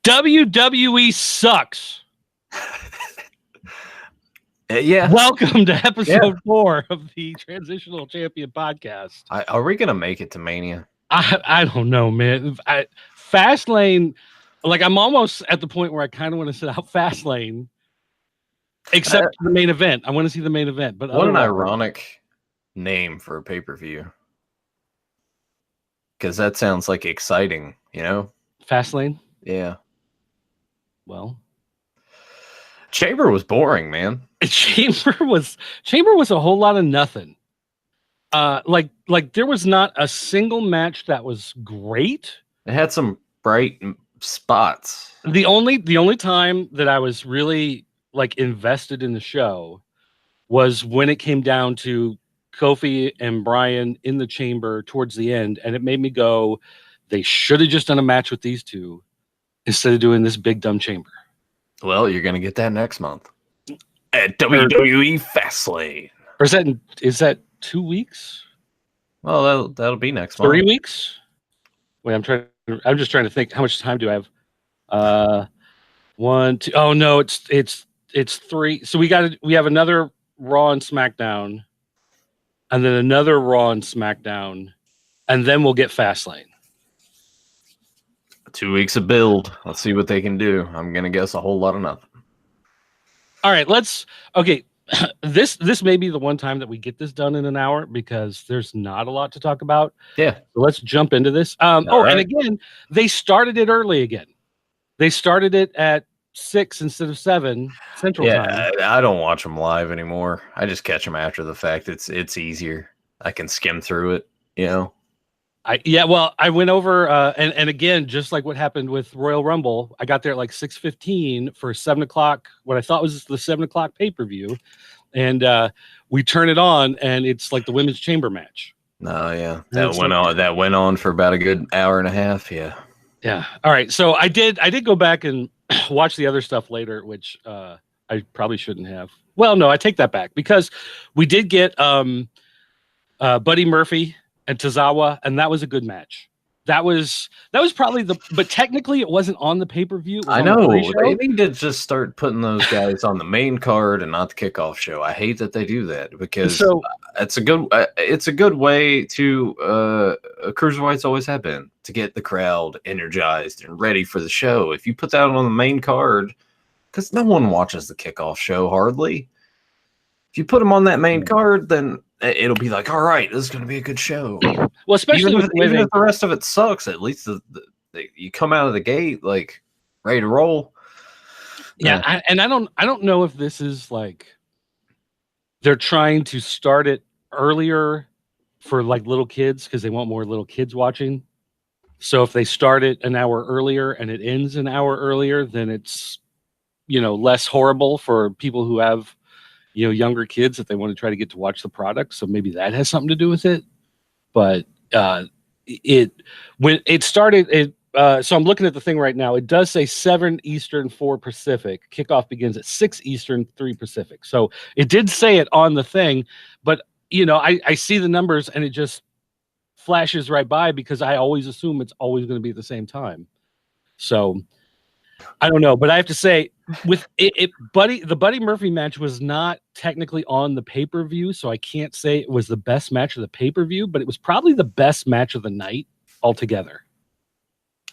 WWE sucks. Yeah. Welcome to episode 4 of the Transitional Champion podcast. Are we gonna make it to Mania? I don't know, man. Fastlane, like I'm almost at the point where I kind of want to sit out Fastlane, except the main event. I want to see the main event. But what an ironic name for a pay-per-view, because that sounds like exciting, you know? Fastlane. Yeah. Well, Chamber was boring, man. Chamber was a whole lot of nothing. Like there was not a single match that was great. It had some bright spots. The only time that I was really like invested in the show was when it came down to Kofi and Bryan in the chamber towards the end, and it made me go, they should have just done a match with these two instead of doing this big dumb chamber. Well, you're gonna get that next month at WWE Fastlane. Or is that 2 weeks? Well, that'll be next month. 3 weeks? Wait, I'm just trying to think. How much time do I have? 1, 2. Oh no, it's 3. So we have another Raw and SmackDown, and then another Raw and SmackDown, and then we'll get Fastlane. 2 weeks of build. Let's see what they can do. I'm gonna guess a whole lot of nothing. All right, okay. This may be the one time that we get this done in an hour because there's not a lot to talk about. Yeah. So let's jump into this. Right. And again, they started it early again. They started it at 6 instead of 7 Central Time. I don't watch them live anymore. I just catch them after the fact. It's easier. I can skim through it, you know. I went over and again, just like what happened with Royal Rumble, I got there at like 6:15 for 7 o'clock, what I thought was the 7 o'clock pay-per-view, and we turn it on, and it's like the women's chamber match. Oh yeah, that went on for about a good hour and a half. Yeah. All right, so I did go back and watch the other stuff later, which I probably shouldn't have. Well, no, I take that back because we did get Buddy Murphy and Tozawa, and that was a good match. That was probably but technically it wasn't on the pay-per-view. I know. They need to just start putting those guys on the main card and not the kickoff show. I hate that they do that because it's a good way to cruiserweights always have been to get the crowd energized and ready for the show. If you put that on the main card, because no one watches the kickoff show hardly. If you put them on that main card, then it'll be like, all right, this is going to be a good show. Well, especially even if the rest of it sucks, at least you come out of the gate like ready to roll. Yeah, I don't know if this is like they're trying to start it earlier for like little kids because they want more little kids watching. So if they start it an hour earlier and it ends an hour earlier, then it's less horrible for people who have younger kids if they want to try to get to watch the product. So maybe that has something to do with it. But when it started, so I'm looking at the thing right now. It does say 7 Eastern, 4 Pacific. Kickoff begins at 6 Eastern, 3 Pacific. So it did say it on the thing, but I see the numbers and it just flashes right by because I always assume it's always going to be at the same time. So I don't know, but I have to say, with the Buddy Murphy match was not technically on the pay-per-view, so I can't say it was the best match of the pay-per-view, but it was probably the best match of the night altogether.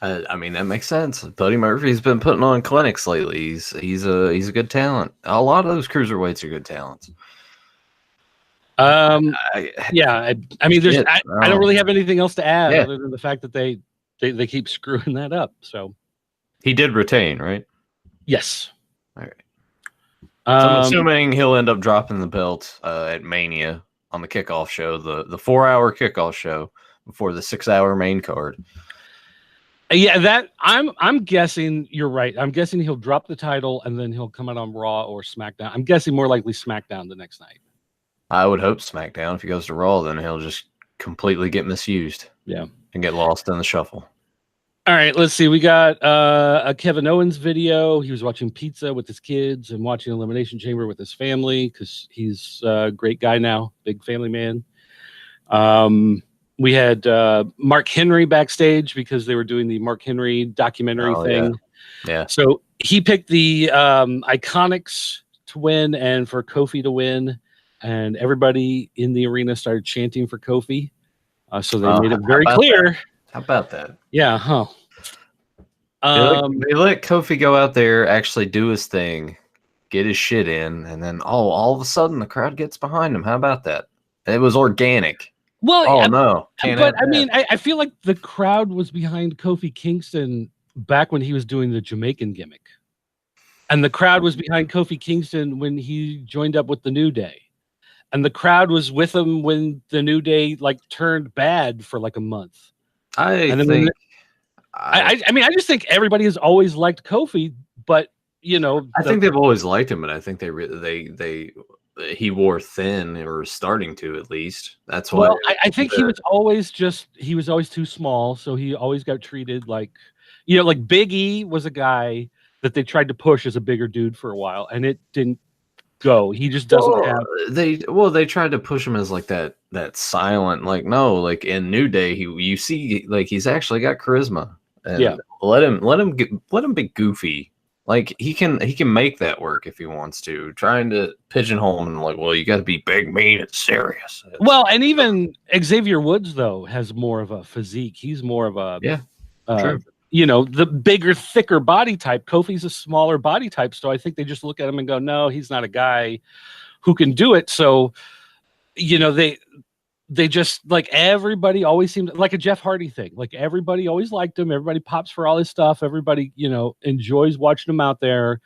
I mean, that makes sense. Buddy Murphy's been putting on clinics lately. He's a good talent. A lot of those cruiserweights are good talents. I mean, I don't really have anything else to add other than the fact that they keep screwing that up. So he did retain, right? Yes. All right. So I'm assuming he'll end up dropping the belt at Mania on the kickoff show, the 4-hour kickoff show before the 6-hour main card. Yeah, that I'm guessing you're right. I'm guessing he'll drop the title and then he'll come out on Raw or SmackDown. I'm guessing more likely SmackDown the next night. I would hope SmackDown. If he goes to Raw, then he'll just completely get misused. Yeah. And get lost in the shuffle. All right, let's see. We got a Kevin Owens video. He was watching pizza with his kids and watching Elimination Chamber with his family because he's a great guy now, big family man. We had Mark Henry backstage because they were doing the Mark Henry documentary thing. Yeah. So he picked the Iconics to win and for Kofi to win, and everybody in the arena started chanting for Kofi. So they made it very clear. That? How about that? Yeah, huh? They let Kofi go out there, actually do his thing, get his shit in, and then all of a sudden the crowd gets behind him. How about that? It was organic. Well, no, but I mean, I feel like the crowd was behind Kofi Kingston back when he was doing the Jamaican gimmick, and the crowd was behind Kofi Kingston when he joined up with the New Day, and the crowd was with him when the New Day like turned bad for like a month. I mean, I just think everybody has always liked Kofi, but you know, I think they've always liked him, but I think he wore thin, or starting to, at least. That's why. Well, I think he was always too small, so he always got treated like, you know, like Big E was a guy that they tried to push as a bigger dude for a while, and it didn't go. He just doesn't have. They tried to push him as like that silent, like, no, like in New Day, you see like he's actually got charisma. And yeah, let him be goofy. Like he can make that work if he wants to. Trying to pigeonhole him and like, well, you got to be big, mean, and serious. Well, and even Xavier Woods though has more of a physique. He's more of a true. You know, the bigger, thicker body type. Kofi's a smaller body type, so I think they just look at him and go, no, he's not a guy who can do it. So, you know, they just like everybody always seemed like a Jeff Hardy thing. Like everybody always liked him. Everybody pops for all his stuff. Everybody, you know, enjoys watching him out there.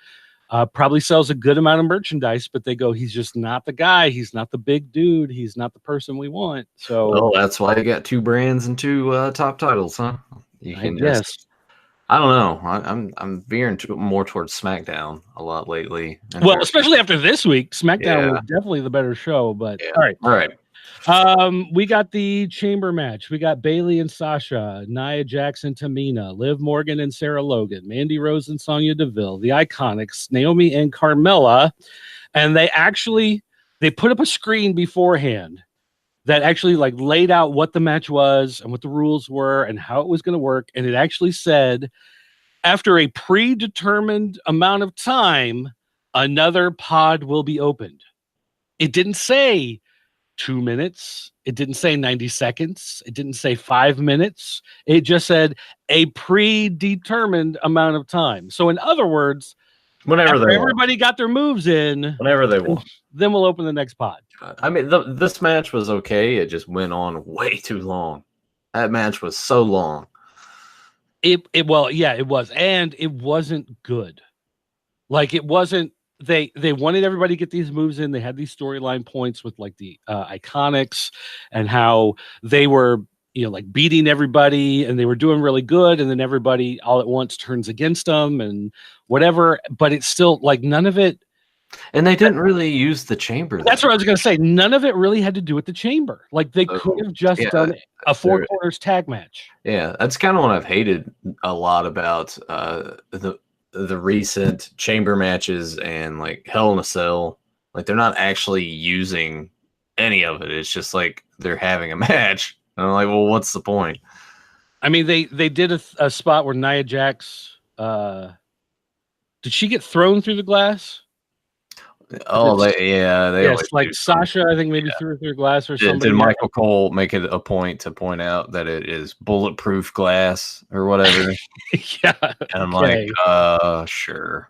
Probably sells a good amount of merchandise, but they go, he's just not the guy. He's not the big dude. He's not the person we want. So, well, that's why you got 2 brands and 2 top titles, huh? You can I don't know. I'm veering more towards SmackDown a lot lately. Well, especially after this week, SmackDown was definitely the better show. But all right. We got the chamber match. We got Bayley and Sasha, Nia Jax and Tamina, Liv Morgan and Sarah Logan, Mandy Rose and Sonya Deville, the Iconics, Naomi and Carmella, and they put up a screen beforehand that actually like laid out what the match was and what the rules were and how it was going to work, and it actually said, after a predetermined amount of time, another pod will be opened. It didn't say 2 minutes. It didn't say 90 seconds. It didn't say 5 minutes. It just said a predetermined amount of time. So in other words, whenever everybody got their moves in, whenever they want, then we'll open the next pod. I mean, this match was okay. It just went on way too long. That match was so long. It was, and it wasn't good. Like it wasn't. They wanted everybody to get these moves in. They had these storyline points with like the Iconics and how they were, you know, like beating everybody and they were doing really good. And then everybody all at once turns against them and whatever. But it's still like none of it. And they didn't really use the chamber. That's what I was going to say. None of it really had to do with the chamber. Like they could have just done a 4 corners tag match. Yeah, that's kind of what I've hated a lot about the recent chamber matches and like Hell in a Cell. Like they're not actually using any of it. It's just like they're having a match. And I'm like, well, what's the point? I mean, they did a spot where Nia Jax did she get thrown through the glass? Oh, yes, like Sasha, I think maybe threw through glass or something. Did Michael Cole make it a point to point out that it is bulletproof glass or whatever? Yeah, and I'm like, sure.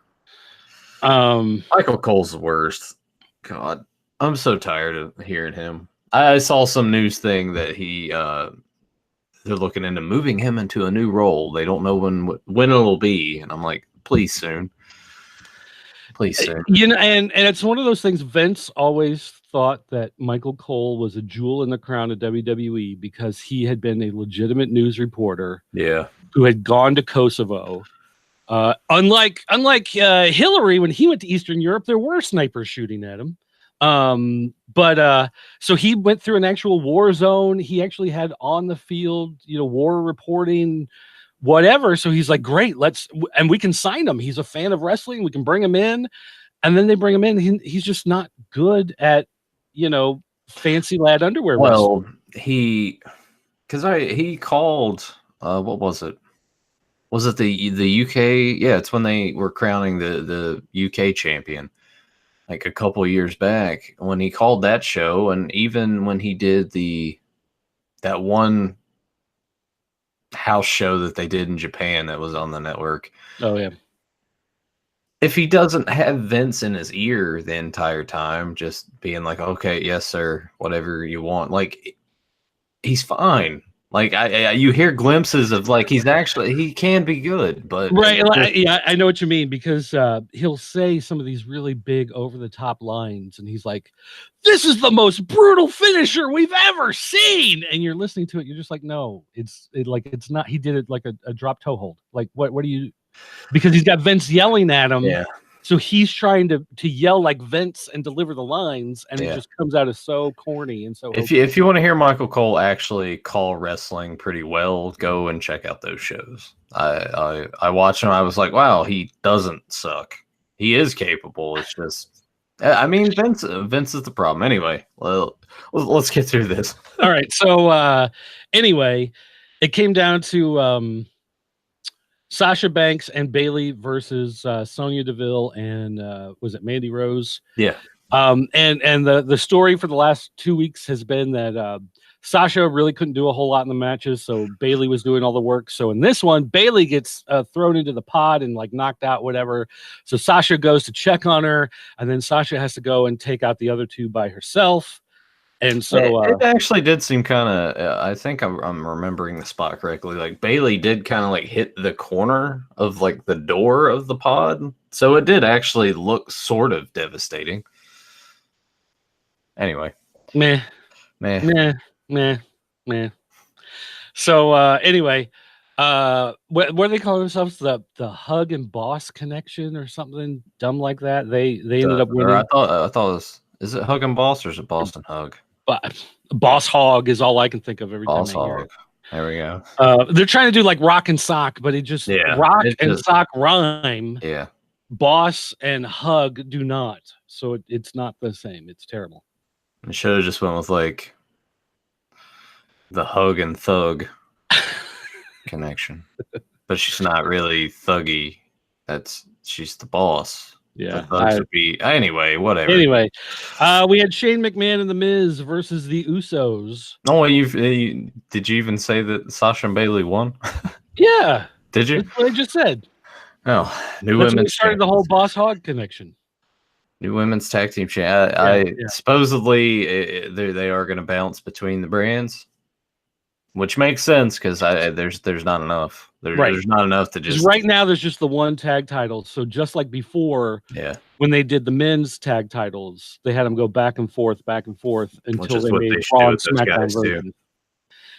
Michael Cole's the worst. God, I'm so tired of hearing him. I saw some news thing that they're looking into moving him into a new role. They don't know when it'll be, and I'm like, please soon. Please, sir. You know, and it's one of those things. Vince always thought that Michael Cole was a jewel in the crown of WWE because he had been a legitimate news reporter. Yeah, who had gone to Kosovo. Unlike Hillary, when he went to Eastern Europe, there were snipers shooting at him. So he went through an actual war zone. He actually had on the field, war reporting. Whatever. So he's like, great, and we can sign him. He's a fan of wrestling. We can bring him in. And then they bring him in. He's just not good at, fancy lad underwear. Well, he called, what was it? Was it the UK? Yeah, it's when they were crowning the UK champion, like a couple years back when he called that show, and even when he did that one house show that they did in Japan that was on the network. Oh yeah. If he doesn't have Vince in his ear the entire time, just being like, "Okay, yes, sir, whatever you want," like he's fine. Like you hear glimpses of like he can be good, but right. Yeah, I know what you mean, because he'll say some of these really big over the top lines, and he's like, "This is the most brutal finisher we've ever seen," and you're listening to it, you're just like, "No, it's not." He did it like a drop toe hold. Like what do you? Because he's got Vince yelling at him. yeah. So he's trying to yell like Vince and deliver the lines, and it just comes out as so corny and so. If you want to hear Michael Cole actually call wrestling pretty well, go and check out those shows. I watched them. I was like, wow, he doesn't suck. He is capable. It's just, I mean, Vince is the problem. Anyway, well, let's get through this. All right. So anyway, it came down to Sasha Banks and Bayley versus Sonya Deville and was it Mandy Rose? Yeah. And the story for the last 2 weeks has been that Sasha really couldn't do a whole lot in the matches, so Bayley was doing all the work. So in this one, Bayley gets thrown into the pod and like knocked out, whatever. So Sasha goes to check on her, and then Sasha has to go and take out the other two by herself. And so it actually did seem kind of. I think I'm remembering the spot correctly. Like Bayley did kind of like hit the corner of like the door of the pod, so it did actually look sort of devastating. Anyway, meh. So anyway, what do they call themselves? The Hug and Boss Connection or something dumb like that. They ended up winning. I thought it was. Is it Hug and Boss or is it Boston Hug? But Boss Hog is all I can think of every Boss time I hear Hog. it. There we go. They're trying to do like rock and sock, but it just rock and sock rhyme. Yeah. Boss and hug do not. So it's not the same. It's terrible. I should have just went with like the Hug and Thug connection. But she's not really thuggy. She's the boss. Yeah. The thugs would be anyway, whatever. Anyway, we had Shane McMahon and The Miz versus the Usos. Oh, did you even say that Sasha and Bayley won? Yeah. Did you? That's what I just said. Oh, That's when we started the whole Boss Hog connection. New women's tag team champ. Supposedly they are going to bounce between the brands, which makes sense because there's not enough. There's not enough to just. Right now, there's just the one tag title. So just like before, when they did the men's tag titles, they had them go back and forth until they made Raw and SmackDown version.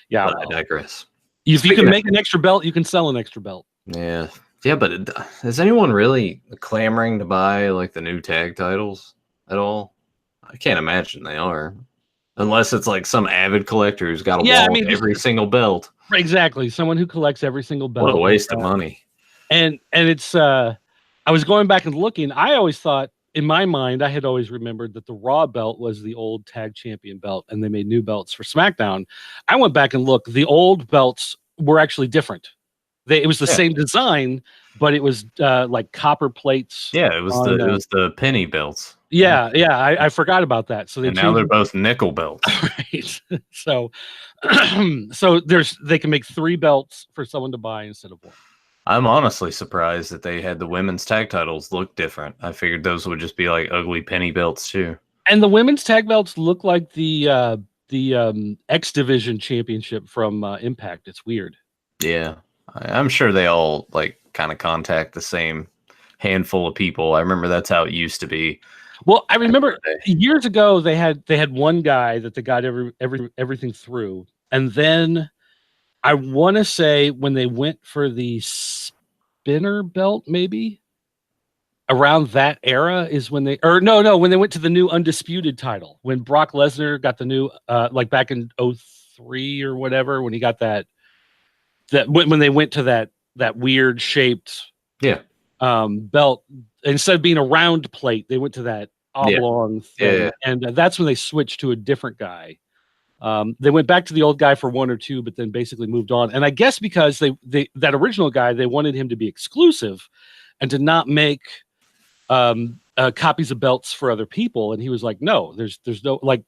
Yeah, but I digress. If you can make an extra belt, you can sell an extra belt. Yeah. Yeah, but is anyone really clamoring to buy like the new tag titles at all? I can't imagine they are, unless it's like some avid collector who's got every single belt. Exactly, someone who collects every single belt. What a waste of money! And it's I was going back and looking. I always thought, in my mind, I had always remembered that the Raw belt was the old tag champion belt, and they made new belts for SmackDown. I went back and looked. The old belts were actually different. It was the same design, but it was like copper plates. Yeah, it was the penny belts. Yeah, I forgot about that. So now they're both nickel belts. Right. So they can make 3 belts for someone to buy instead of 1. I'm honestly surprised that they had the women's tag titles look different. I figured those would just be like ugly penny belts too. And the women's tag belts look like the X Division championship from Impact. It's weird. Yeah. I'm sure they all like kind of contact the same handful of people. I remember that's how it used to be. Well, I remember years ago they had one guy that they got everything through, and then I want to say when they went for the spinner belt, maybe around that era is when when they went to the new undisputed title, when Brock Lesnar got the new like back in 2003 or whatever, when he got that when they went to that weird shaped belt, instead of being a round plate, they went to that oblong thing. And that's when they switched to a different guy. They went back to the old guy for 1 or 2, but then basically moved on. And I guess because that original guy, they wanted him to be exclusive and to not make copies of belts for other people. And he was like, no, there's no, like,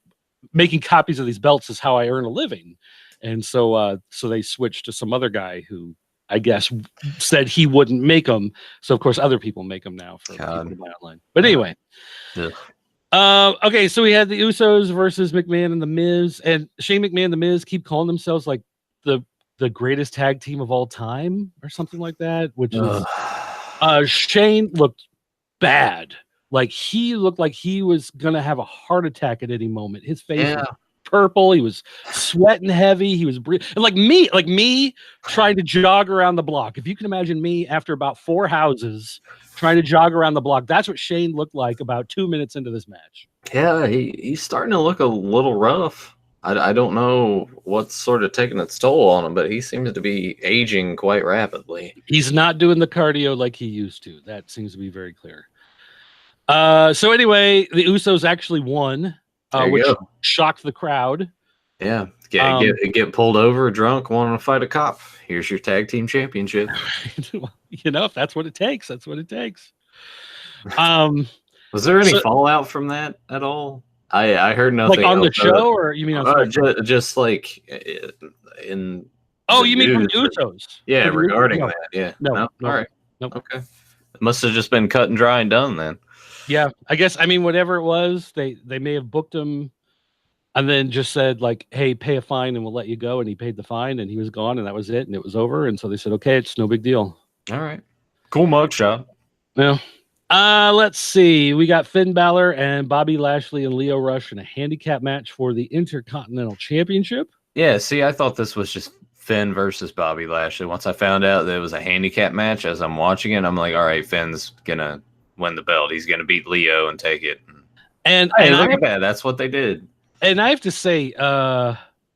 making copies of these belts is how I earn a living. And so they switched to some other guy who I guess said he wouldn't make them. So of course other people make them now for people to buy online. But anyway. Okay, so we had the Usos versus McMahon and The Miz, and Shane McMahon and The Miz keep calling themselves like the greatest tag team of all time or something like that, which is Shane looked bad. Like he looked like he was gonna have a heart attack at any moment. His face was purple, he was sweating heavy, he was like me trying to jog around the block. If you can imagine me after about 4 houses trying to jog around the block, that's what Shane looked like about 2 minutes into this match. Yeah, he's starting to look a little rough. I don't know what's sort of taking its toll on him, but he seems to be aging quite rapidly. He's not doing the cardio like he used to. That seems to be very clear. So anyway, the Usos actually won, which shocked the crowd. Yeah, get pulled over drunk, wanting to fight a cop. Here's your tag team championship. If that's what it takes, that's what it takes. Was there any fallout from that at all? I heard nothing. Like on the show, or you mean on just like in? Oh, you mean from the Usos? Yeah, regarding that. Yeah. No. All right. Nope. Okay. It must have just been cut and dry and done then. Yeah, I guess. I mean, whatever it was, they may have booked him, and then just said like, "Hey, pay a fine, and we'll let you go." And he paid the fine, and he was gone, and that was it, and it was over. And so they said, "Okay, it's no big deal." All right. Cool mugshot. Yeah. Let's see. We got Finn Balor and Bobby Lashley and Lio Rush in a handicap match for the Intercontinental Championship. Yeah, see, I thought this was just Finn versus Bobby Lashley. Once I found out that it was a handicap match, as I'm watching it, I'm like, all right, Finn's gonna win the belt. He's gonna beat Lio and take it. And look at that. That's what they did. And I have to say,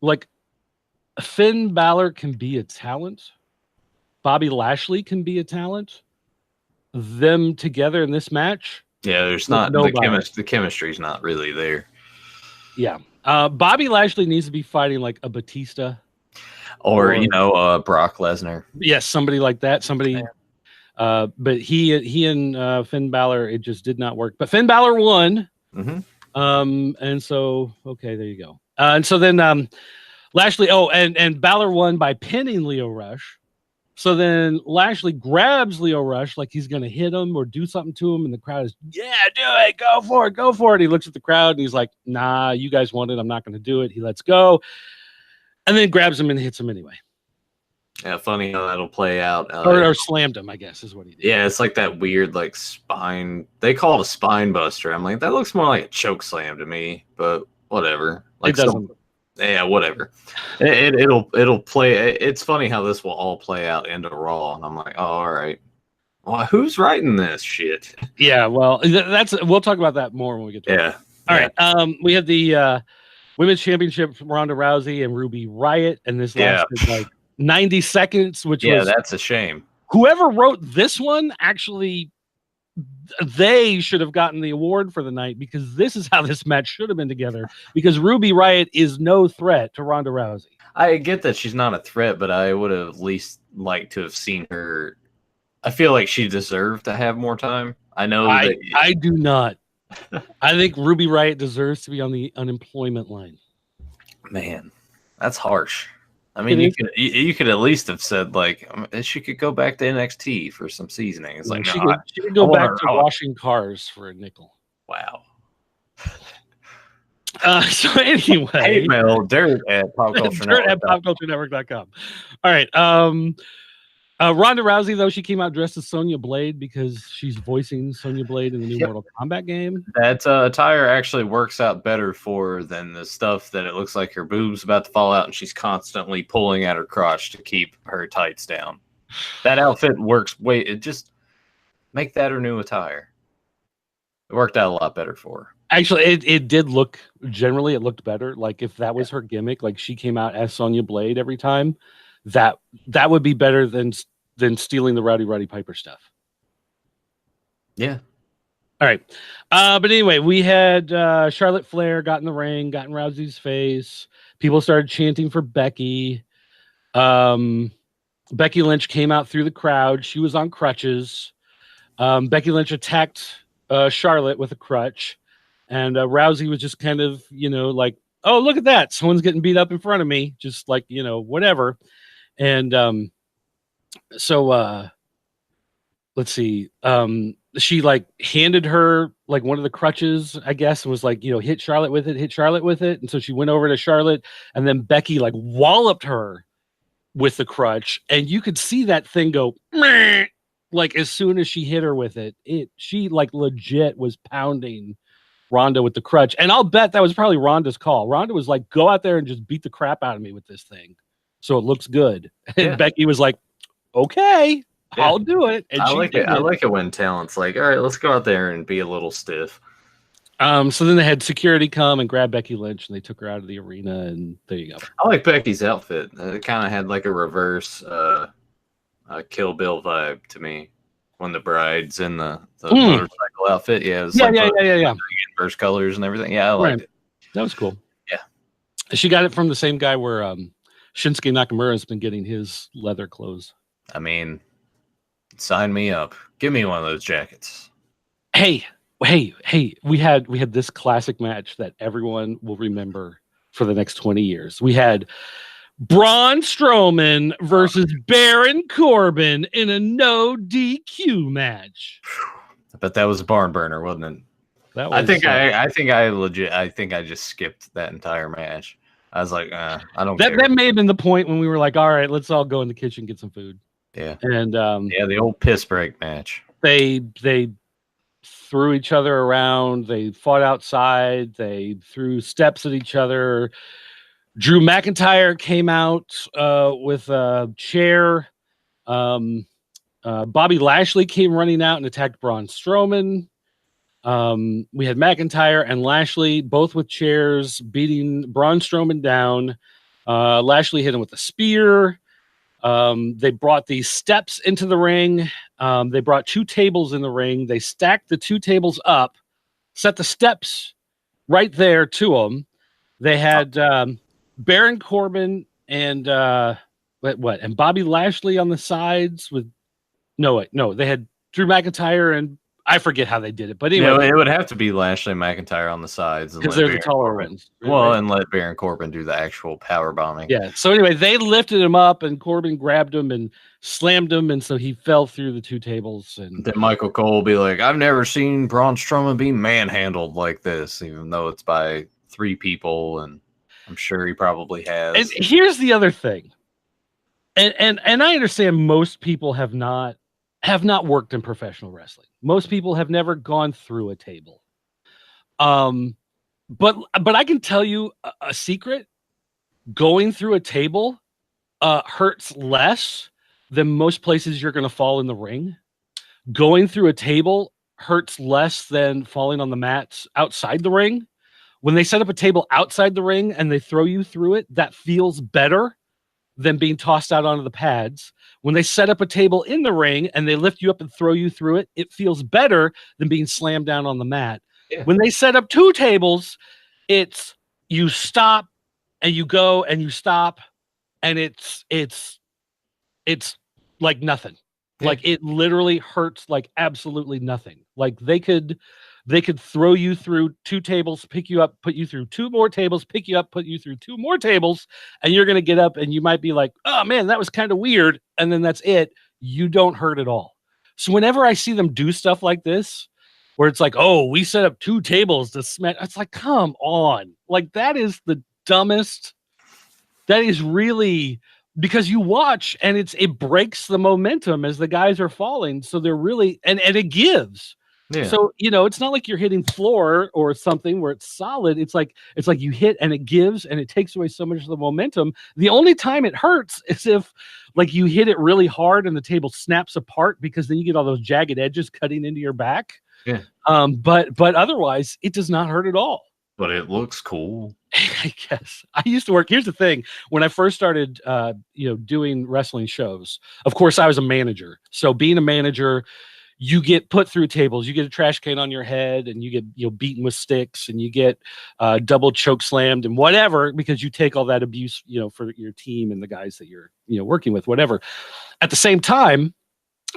like, Finn Balor can be a talent. Bobby Lashley can be a talent. Them together in this match, there's not the chemistry's not really there. Yeah, Bobby Lashley needs to be fighting like a Batista, or Brock Lesnar. Yes, somebody like that. Somebody, but he and Finn Balor, it just did not work. But Finn Balor won. Mm-hmm. And so okay, there you go. And so then Lashley. Oh, and Balor won by pinning Lio Rush. So then Lashley grabs Lio Rush like he's going to hit him or do something to him. And the crowd is, yeah, do it. Go for it. Go for it. He looks at the crowd and he's like, nah, you guys want it. I'm not going to do it. He lets go and then grabs him and hits him anyway. Yeah, funny how that'll play out. Or slammed him, I guess, is what he did. Yeah, it's like that weird like spine. They call it a spine buster. I'm like, that looks more like a choke slam to me, but whatever. Like it doesn't. Yeah, whatever. It'll play. It's funny how this will all play out into Raw, and I'm like, oh, all right. Well, who's writing this shit? Yeah, well, we'll talk about that more when we get to it. All right. We had the Women's Championship, Ronda Rousey and Ruby Riott, and this lasted like 90 seconds, which was that's a shame. Whoever wrote this one actually. They should have gotten the award for the night because this is how this match should have been together. Because Ruby Riott is no threat to Ronda Rousey. I get that she's not a threat, but I would have at least liked to have seen her. I feel like she deserved to have more time. I know I do not. I think Ruby Riott deserves to be on the unemployment line. Man, that's harsh. I mean, you could at least have said like she could go back to NXT for some seasoning. It's like she could go back to washing cars for a nickel. Wow. So anyway, hate mail dirt at popculturenetwork.com. All right. Ronda Rousey, though, she came out dressed as Sonya Blade because she's voicing Sonya Blade in the new Mortal Kombat game. That attire actually works out better for her than the stuff that it looks like her boob's about to fall out and she's constantly pulling at her crotch to keep her tights down. That outfit works just make that her new attire. It worked out a lot better for her. Actually, it did look, generally it looked better. Like if that was her gimmick, like she came out as Sonya Blade every time, that would be better than stealing the Roddy Piper stuff. Yeah. All right. But anyway, we had Charlotte Flair got in the ring, got in Rousey's face. People started chanting for Becky. Becky Lynch came out through the crowd. She was on crutches. Becky Lynch attacked Charlotte with a crutch, and Rousey was just kind of, like, oh, look at that. Someone's getting beat up in front of me. Just like, whatever. And so let's see. She like handed her like one of the crutches, I guess, and was like, hit Charlotte with it. And so she went over to Charlotte, and then Becky like walloped her with the crutch, and you could see that thing go meh, like as soon as she hit her with it. She like legit was pounding Ronda with the crutch, and I'll bet that was probably Ronda's call. Ronda was like, go out there and just beat the crap out of me with this thing so it looks good. And Becky was like, okay, I'll do it. And I like it. I like it when talent's like, all right, let's go out there and be a little stiff. So then they had security come and grab Becky Lynch, and they took her out of the arena, and there you go. I like Becky's outfit. It kind of had like a reverse Kill Bill vibe to me when the bride's in the motorcycle outfit. Yeah, it was yeah. Inverse colors and everything. Yeah, I liked it. That was cool. Yeah. She got it from the same guy where Shinsuke Nakamura has been getting his leather clothes. I mean, sign me up. Give me one of those jackets. Hey, we had this classic match that everyone will remember for the next 20 years. We had Braun Strowman versus Baron Corbin in a no DQ match. But that was a barn burner, wasn't it? That was, I think I just skipped that entire match. I was like, I don't care. That may have been the point when we were like, all right, let's all go in the kitchen and get some food. Yeah. And the old piss break match. They threw each other around. They fought outside. They threw steps at each other. Drew McIntyre came out with a chair. Bobby Lashley came running out and attacked Braun Strowman. We had McIntyre and Lashley both with chairs beating Braun Strowman down. Lashley hit him with a spear. They brought these steps into the ring. They brought 2 tables in the ring. They stacked the 2 tables up, set the steps right there to them. They had Baron Corbin and and Bobby Lashley on the sides with they had Drew McIntyre and I forget how they did it, but anyway, it would have to be Lashley and McIntyre on the sides because they're the taller ones. Well, and let Baron Corbin do the actual power bombing. Yeah. So anyway, they lifted him up, and Corbin grabbed him and slammed him, and so he fell through the 2 tables. And then Michael Cole will be like, "I've never seen Braun Strowman be manhandled like this, even though it's by 3 people," and I'm sure he probably has. And here's the other thing, and I understand most people have not worked in professional wrestling. Most people have never gone through a table. But I can tell you a secret. Going through a table hurts less than most places you're going to fall in the ring. Going through a table hurts less than falling on the mats outside the ring. When they set up a table outside the ring and they throw you through it, that feels better than being tossed out onto the pads. When they set up a table in the ring and they lift you up and throw you through it, it feels better than being slammed down on the mat. Yeah. When they set up 2 tables, it's you stop and you go and you stop, and it's like nothing. Yeah. Like it literally hurts like absolutely nothing. Like they could throw you through 2 tables, pick you up, put you through 2 more tables, pick you up, put you through 2 more tables, and you're going to get up and you might be like, oh man, that was kind of weird. And then that's it. You don't hurt at all. So whenever I see them do stuff like this, where it's like, oh, we set up 2 tables to smack, it's like, come on. Like that is the dumbest. That is really, because you watch and it breaks the momentum as the guys are falling. So they're really, and it gives. Yeah. So, it's not like you're hitting floor or something where it's solid. It's like you hit and it gives and it takes away so much of the momentum. The only time it hurts is if like you hit it really hard and the table snaps apart, because then you get all those jagged edges cutting into your back. Yeah. But otherwise it does not hurt at all. But it looks cool. I guess. I used to work. Here's the thing. When I first started, doing wrestling shows, of course I was a manager. So being a manager, you get put through tables. You get a trash can on your head, and you get beaten with sticks, and you get double choke slammed and whatever, because you take all that abuse for your team and the guys that you're working with, whatever. At the same time,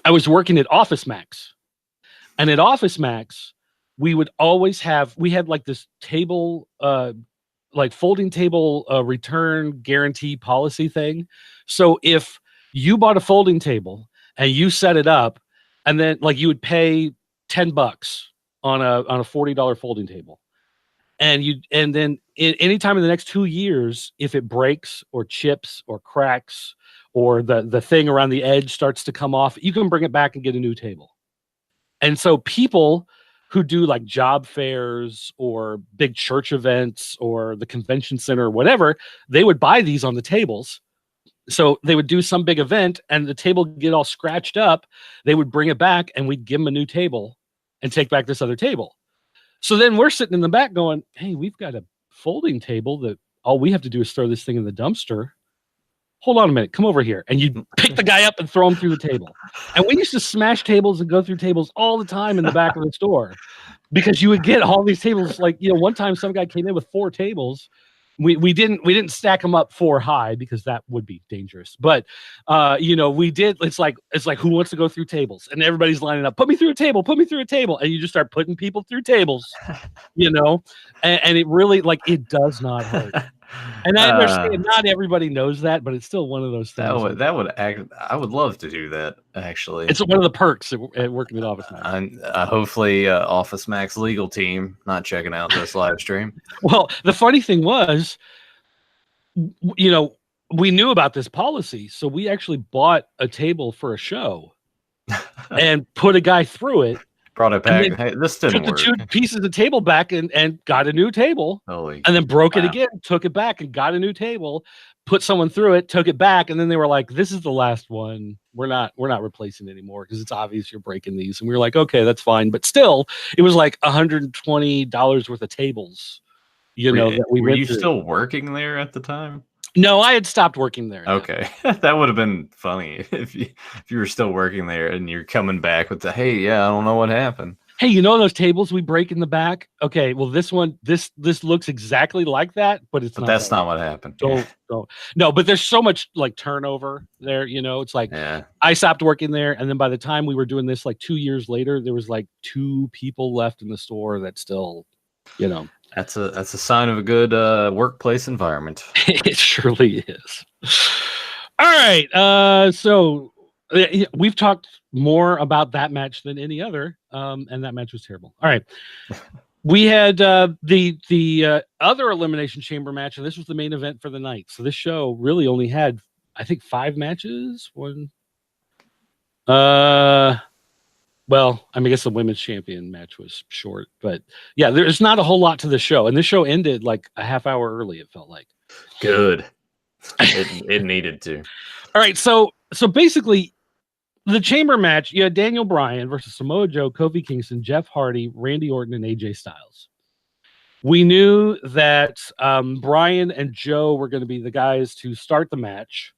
I was working at Office Max, and at Office Max, we had like this table, like folding table return guarantee policy thing. So if you bought a folding table and you set it up, and then like you would pay $10 on a $40 folding table, and then anytime in the next 2 years, if it breaks or chips or cracks or the thing around the edge starts to come off, you can bring it back and get a new table. And so people who do like job fairs or big church events or the convention center or whatever, they would buy these on the tables. So they would do some big event and the table would get all scratched up. They would bring it back and we'd give them a new table and take back this other table. So then we're sitting in the back going, hey, we've got a folding table that all we have to do is throw this thing in the dumpster. Hold on a minute, come over here. And you'd pick the guy up and throw him through the table. And we used to smash tables and go through tables all the time in the back of the store, because you would get all these tables. Like, one time some guy came in with 4 tables. We didn't stack them up 4 high because that would be dangerous. But we did. It's like who wants to go through tables? And everybody's lining up. Put me through a table. Put me through a table. And you just start putting people through tables. And it really, like, it does not hurt. And I understand not everybody knows that, but it's still one of those things. I would love to do that. Actually, it's one of the perks at working at Office Max. Hopefully, Office Max legal team not checking out this live stream. Well, the funny thing was, we knew about this policy, so we actually bought a table for a show and put a guy through it. Brought it back. Hey, this didn't work. Took the 2 pieces of table back and got a new table. And then broke it again, took it back and got a new table, put someone through it, took it back, and then they were like, this is the last one. We're not replacing it anymore because it's obvious you're breaking these. And we were like, okay, that's fine. But still, it was like $120 worth of tables. Were you still working there at the time? No, I had stopped working there. Okay. That would have been funny if you were still working there and you're coming back with hey, yeah, I don't know what happened. Hey, those tables we break in the back? Okay, well, this one, this looks exactly like that, but it's not. That's not what happened. Don't. No, but there's so much like turnover there, it's like I stopped working there, and then by the time we were doing this, like 2 years later, there was like 2 people left in the store that still, That's a sign of a good workplace environment. It surely is. All right. So we've talked more about that match than any other, and that match was terrible. All right. We had the other Elimination Chamber match, and this was the main event for the night. So this show really only had, I think, 5 matches. Well, I guess the women's champion match was short, but yeah, there's not a whole lot to the show. And this show ended like a half hour early, it felt like. Good. It needed to. All right. So basically, the chamber match, you had Daniel Bryan versus Samoa Joe, Kofi Kingston, Jeff Hardy, Randy Orton, and AJ Styles. We knew that Bryan and Joe were going to be the guys to start the match,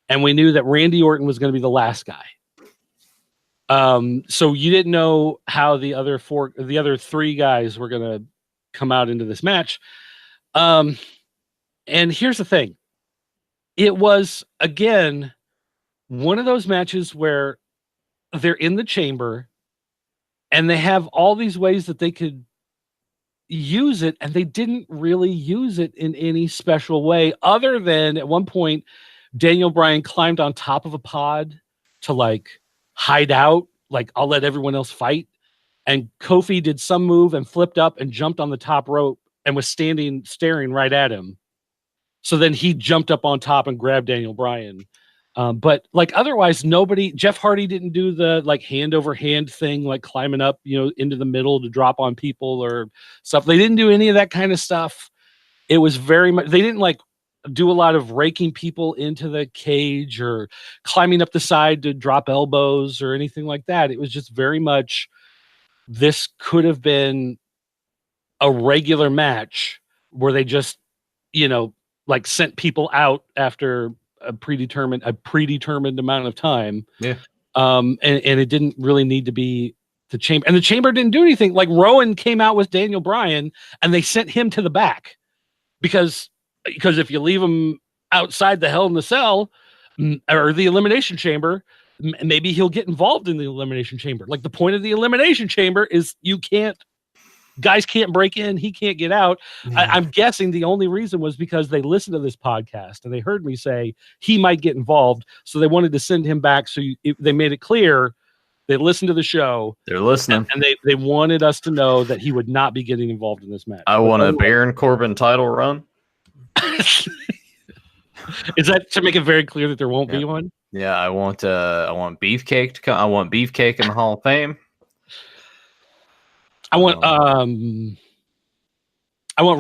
and we knew that Randy Orton was going to be the last guy. So you didn't know how the other 3 guys were going to come out into this match. And here's the thing. It was, again, one of those matches where they're in the chamber and they have all these ways that they could use it, and they didn't really use it in any special way, other than at one point, Daniel Bryan climbed on top of a pod to like hide out, like I'll let everyone else fight. And Kofi did some move and flipped up and jumped on the top rope and was staring right at him. So then he jumped up on top and grabbed Daniel Bryan. But like otherwise, Jeff Hardy didn't do the like hand over hand thing, like climbing up, into the middle to drop on people or stuff. They didn't do any of that kind of stuff. It was very much, they didn't like do a lot of raking people into the cage or climbing up the side to drop elbows or anything like that. It was just very much, this could have been a regular match where they just, like sent people out after a predetermined amount of time. Yeah. and it didn't really need to be the Chamber. And the Chamber didn't do anything. Like Rowan came out with Daniel Bryan, and they sent him to the back because if you leave him outside the Hell in the Cell or the Elimination Chamber, maybe he'll get involved in the Elimination Chamber. Like the point of the Elimination Chamber is guys can't break in, he can't get out. I'm guessing the only reason was because they listened to this podcast and they heard me say he might get involved, so they wanted to send him back. So they made it clear they listened to the show. They're listening, and they wanted us to know that he would not be getting involved in this match. I want a Baron Corbin title run. Is that to make it very clear that there won't be one? Yeah, I want Beefcake to come. I want Beefcake in the Hall of Fame. I want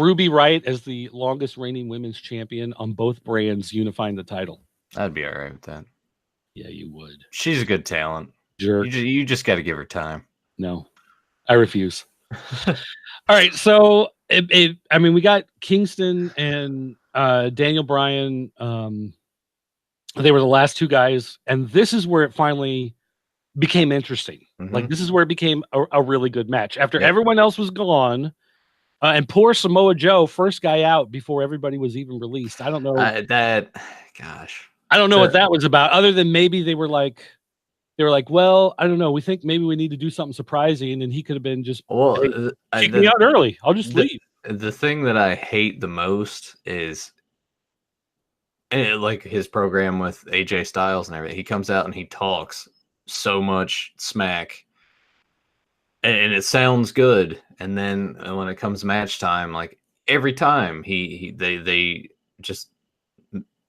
Ruby Wright as the longest reigning women's champion on both brands, unifying the title. I'd be all right with that. Yeah, you would. She's a good talent. Jerk. You just got to give her time. No, I refuse. All right, so we got Kingston and Daniel Bryan. They were the last two guys, and this is where it finally became interesting. Like this is where it became a really good match after everyone else was gone, and poor Samoa Joe, first guy out before everybody was even released. I don't know I don't know what that was about, other than maybe they were like, well, I don't know, we think maybe we need to do something surprising, and he could have been just kick me out early, I'll just leave. The thing that I hate the most is like his program with AJ Styles and everything. He comes out and he talks so much smack, and it sounds good, and then when it comes match time, like every time they just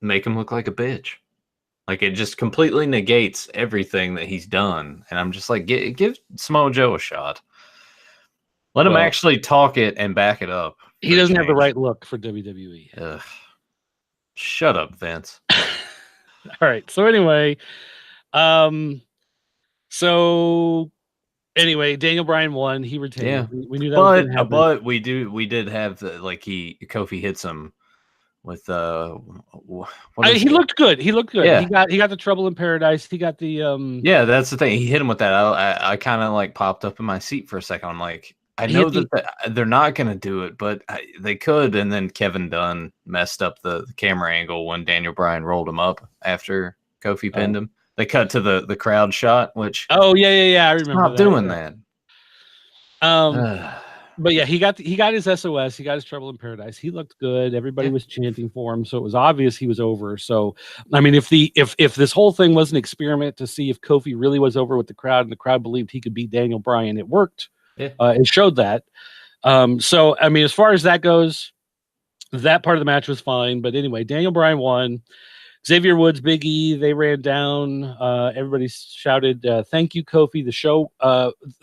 make him look like a bitch. Like it just completely negates everything that he's done, and I'm just like, give Samoa Joe a shot. Let him actually talk it and back it up. He doesn't have the right look for WWE. Ugh. Shut up, Vince. All right. So anyway, Daniel Bryan won. He retained. Yeah, we knew that was gonna happen. But we did have Kofi hits him with he looked good. He looked good. Yeah. He got the Trouble in Paradise. He got the Yeah, that's the thing. He hit him with that. I kind of like popped up in my seat for a second. I'm like, I know that they're not going to do it, but they could. And then Kevin Dunn messed up the camera angle when Daniel Bryan rolled him up after Kofi pinned him. They cut to the crowd shot, which I remember. Stop doing that. But yeah, he got his SOS. He got his Trouble in Paradise. He looked good. Everybody was chanting for him, so it was obvious he was over. So, I mean, if this whole thing was an experiment to see if Kofi really was over with the crowd, and the crowd believed he could beat Daniel Bryan, it worked. Yeah. It showed that. So, I mean, as far as that goes, that part of the match was fine. But anyway, Daniel Bryan won. Xavier Woods, Big E, they ran down. Everybody shouted, "Thank you, Kofi." The show.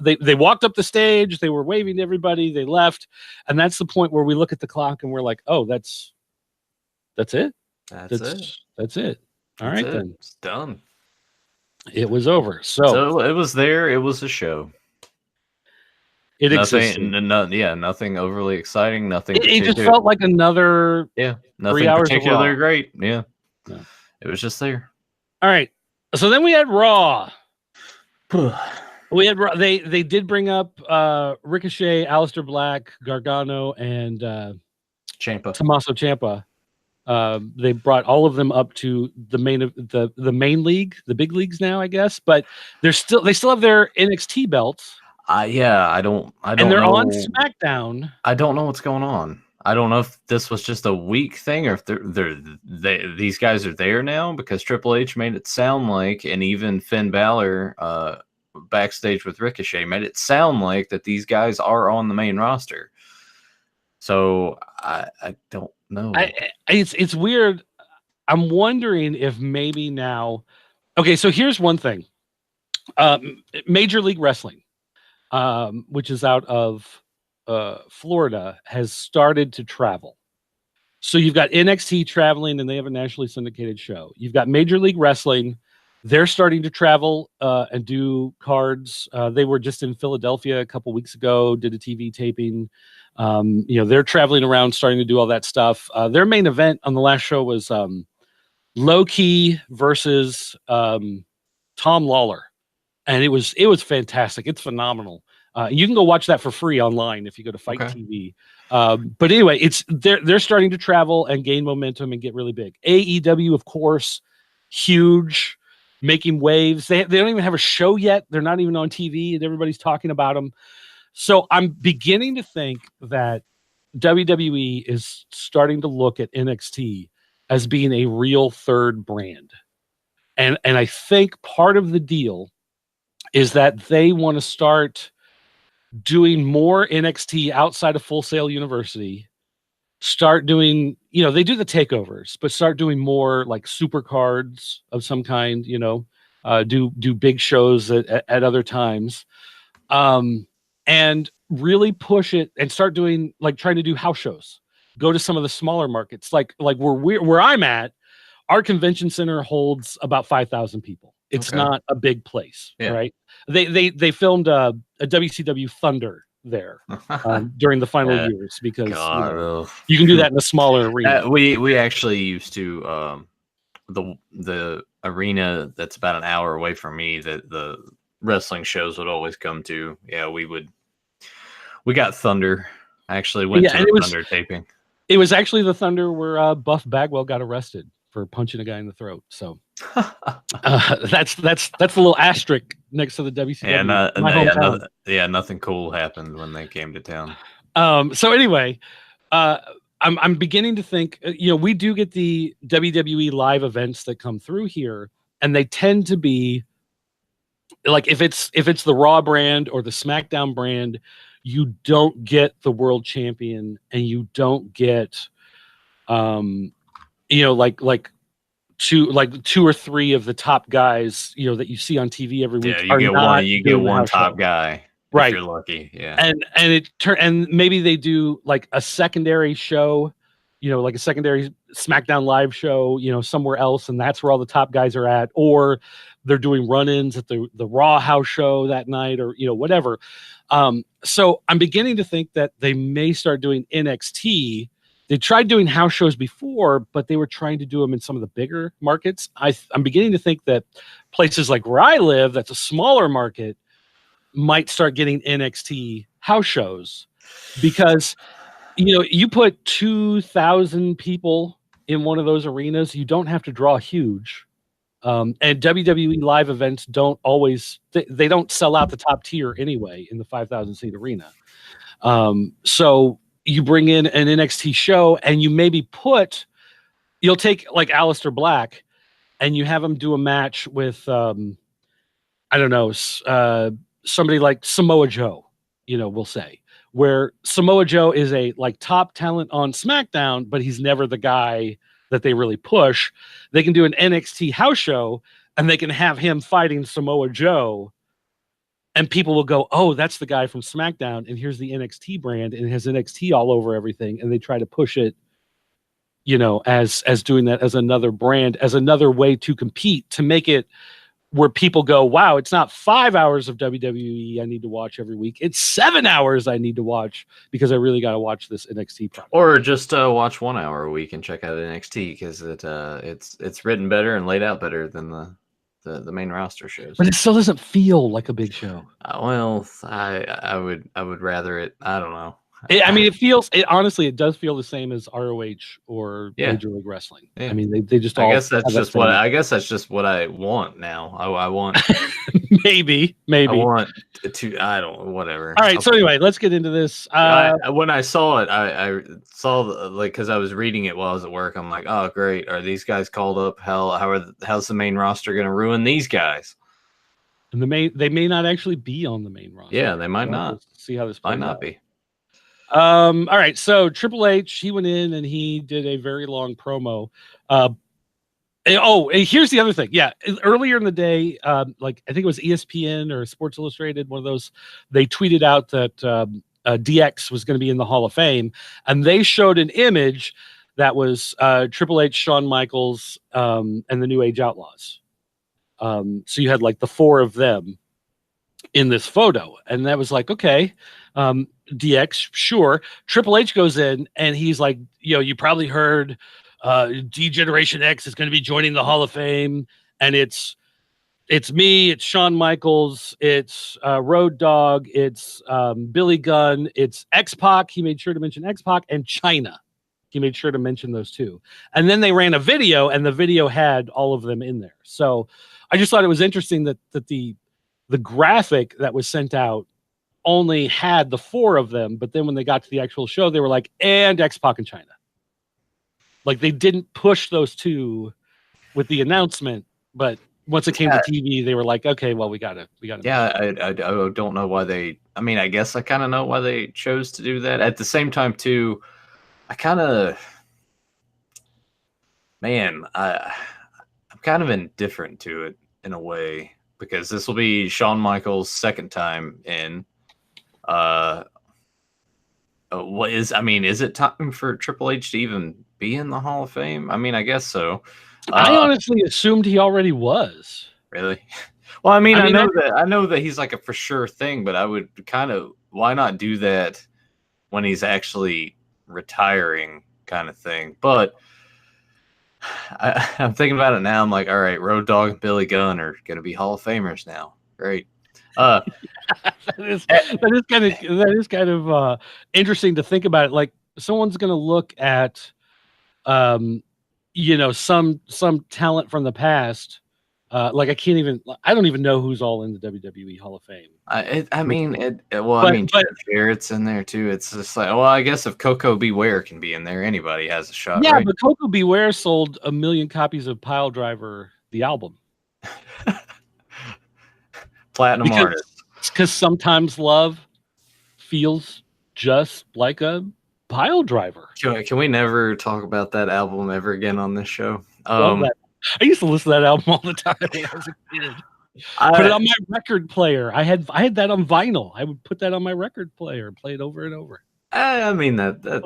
They walked up the stage. They were waving to everybody. They left, and that's the point where we look at the clock and we're like, "Oh, that's it. That's it. All right, then it's done. It was over." So it was there. It was a show. It existed. Nothing overly exciting. Nothing. It just felt like another. Yeah, nothing particularly great. Yeah. No. It was just there. All right. So then we had Raw. They did bring up Ricochet, Aleister Black, Gargano, and Tommaso Ciampa. They brought all of them up to the main league, the big leagues now, I guess. But they still have their NXT belts. I don't. And they're on SmackDown. I don't know what's going on. I don't know if this was just a week thing or if these guys are there now, because Triple H made it sound like, and even Finn Balor backstage with Ricochet made it sound like that these guys are on the main roster. So I don't know. It's weird. I'm wondering if maybe now. Okay, so here's one thing. Major League Wrestling, which is out of Florida, has started to travel. So you've got NXT traveling, and they have a nationally syndicated show. You've got Major League Wrestling. They're starting to travel and do cards. They were just in Philadelphia a couple weeks ago, did a TV taping. They're traveling around, starting to do all that stuff. Their main event on the last show was Low Key versus Tom Lawler. and it was fantastic. It's phenomenal. You can go watch that for free online if you go to Fight TV. But anyway, they're starting to travel and gain momentum and get really big. AEW, of course, huge, making waves. They don't even have a show yet. They're not even on TV, and everybody's talking about them. So I'm beginning to think that WWE is starting to look at NXT as being a real third brand. And I think part of the deal is that they want to start doing more NXT outside of Full Sail University, start doing, they do the takeovers, but start doing more like super cards of some kind, do big shows at other times. And really push it and start doing trying to do house shows, go to some of the smaller markets, like where I'm at. Our convention center holds about 5,000 people. It's not a big place, right? They filmed a WCW Thunder there during the final years because you can do that in a smaller arena. We actually used to the arena that's about an hour away from me that the wrestling shows would always come to. Yeah, we got Thunder. I actually went to the Thunder taping. It was actually the Thunder where Buff Bagwell got arrested for punching a guy in the throat. So that's the little asterisk next to the WCW. Nothing cool happened when they came to town. So anyway, I'm beginning to think, we do get the WWE live events that come through here, and they tend to be like, if it's the Raw brand or the SmackDown brand, you don't get the world champion, and you don't get, two or three of the top guys, that you see on TV every week. Yeah, you get one top guy, right? If you're lucky, yeah. And maybe they do like a secondary show, like a secondary SmackDown live show, somewhere else, and that's where all the top guys are at, or they're doing run-ins at the Raw house show that night, or whatever. So I'm beginning to think that they may start doing NXT. They tried doing house shows before, but they were trying to do them in some of the bigger markets. I'm beginning to think that places like where I live, that's a smaller market, might start getting NXT house shows, because you put 2,000 people in one of those arenas, you don't have to draw huge. And WWE live events don't always, they don't sell out the top tier anyway in the 5,000 seat arena. So you bring in an NXT show, and you maybe you'll take like Aleister Black, and you have him do a match with, somebody like Samoa Joe, we'll say, where Samoa Joe is a top talent on SmackDown, but he's never the guy that they really push. They can do an NXT house show, and they can have him fighting Samoa Joe, and people will go, oh, that's the guy from SmackDown, and here's the NXT brand, and it has NXT all over everything, and they try to push it, as doing that as another brand, as another way to compete, to make it where people go, wow, it's not 5 hours of WWE I need to watch every week. It's 7 hours I need to watch because I really got to watch this NXT product. Or just watch 1 hour a week and check out NXT, because it's written better and laid out better than the main roster shows. But it still doesn't feel like a big show. Well, I would rather it. I don't know. Honestly, it does feel the same as ROH or Major League Wrestling. Yeah. I mean, they just all. I guess that's just what I want now. I want maybe. I want to. I don't. Whatever. All right. So anyway, let's get into this. When I saw it, I saw because I was reading it while I was at work. I'm like, oh great, are these guys called up? How's the main roster going to ruin these guys? And they may not actually be on the main roster. Yeah, they might not. We'll see how this might not be. All right, so Triple H, he went in and he did a very long promo. Here's the other thing. Yeah, earlier in the day, I think it was ESPN or Sports Illustrated, one of those, they tweeted out that DX was going to be in the Hall of Fame, and they showed an image that was Triple H, Shawn Michaels, and the New Age Outlaws. So you had the four of them in this photo, and that was okay. DX, sure. Triple H goes in and he's like, you probably heard D Generation X is going to be joining the Hall of Fame, and it's It's me, it's Shawn Michaels, it's Road Dogg, it's Billy Gunn, it's X-Pac. He made sure to mention X-Pac, and China. He made sure to mention those two. And then they ran a video, and the video had all of them in there. So I just thought it was interesting that the graphic that was sent out only had the 4 of them, but then when they got to the actual show, they were like, and X-Pac and China. Like, they didn't push those two with the announcement, but once it came to TV, they were like, okay, well, we gotta. Yeah, I don't know why they. I mean, I guess I kind of know why they chose to do that. At the same time, too, I kind of, man, I'm kind of indifferent to it in a way, because this will be Shawn Michaels' second time in. Is it time for Triple H to even be in the Hall of Fame? I mean, I guess so. I honestly assumed he already was. Really? Well, I know that he's like a for sure thing, but I would why not do that when he's actually retiring, kind of thing. But I'm thinking about it now. I'm like, all right, Road Dogg and Billy Gunn are going to be Hall of Famers now. Great. that is kind of interesting to think about it. Like, someone's going to look at, some talent from the past. I don't even know who's all in the WWE Hall of Fame. Jeff Jarrett's in there too. It's just like, well, I guess if Coco Beware can be in there, anybody has a shot. Yeah, right? But Coco Beware sold 1 million copies of Pile Driver, the album. Platinum artist. Because sometimes love feels just like a pile driver. Can we never talk about that album ever again on this show? I used to listen to that album all the time when I was a kid. Put it on my record player. I had that on vinyl. I would put that on my record player and play it over and over. I mean,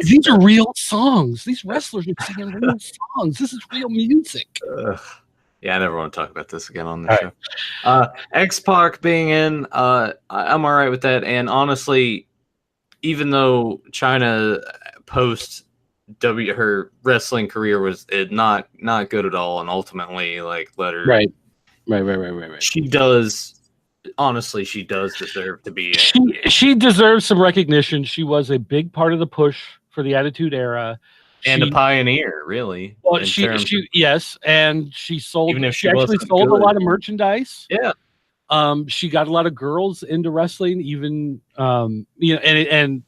these are real songs. These wrestlers are singing real songs. This is real music. Yeah, I never want to talk about this again on the show. X-Pac being in, I'm all right with that. And honestly, even though China post her wrestling career was not good at all, and ultimately let her right. She does deserve to be in. She deserves some recognition. She was a big part of the push for the Attitude Era. And a pioneer, really. Well, yes, and she sold. Even if she actually sold a lot of merchandise. Yeah. She got a lot of girls into wrestling. Even and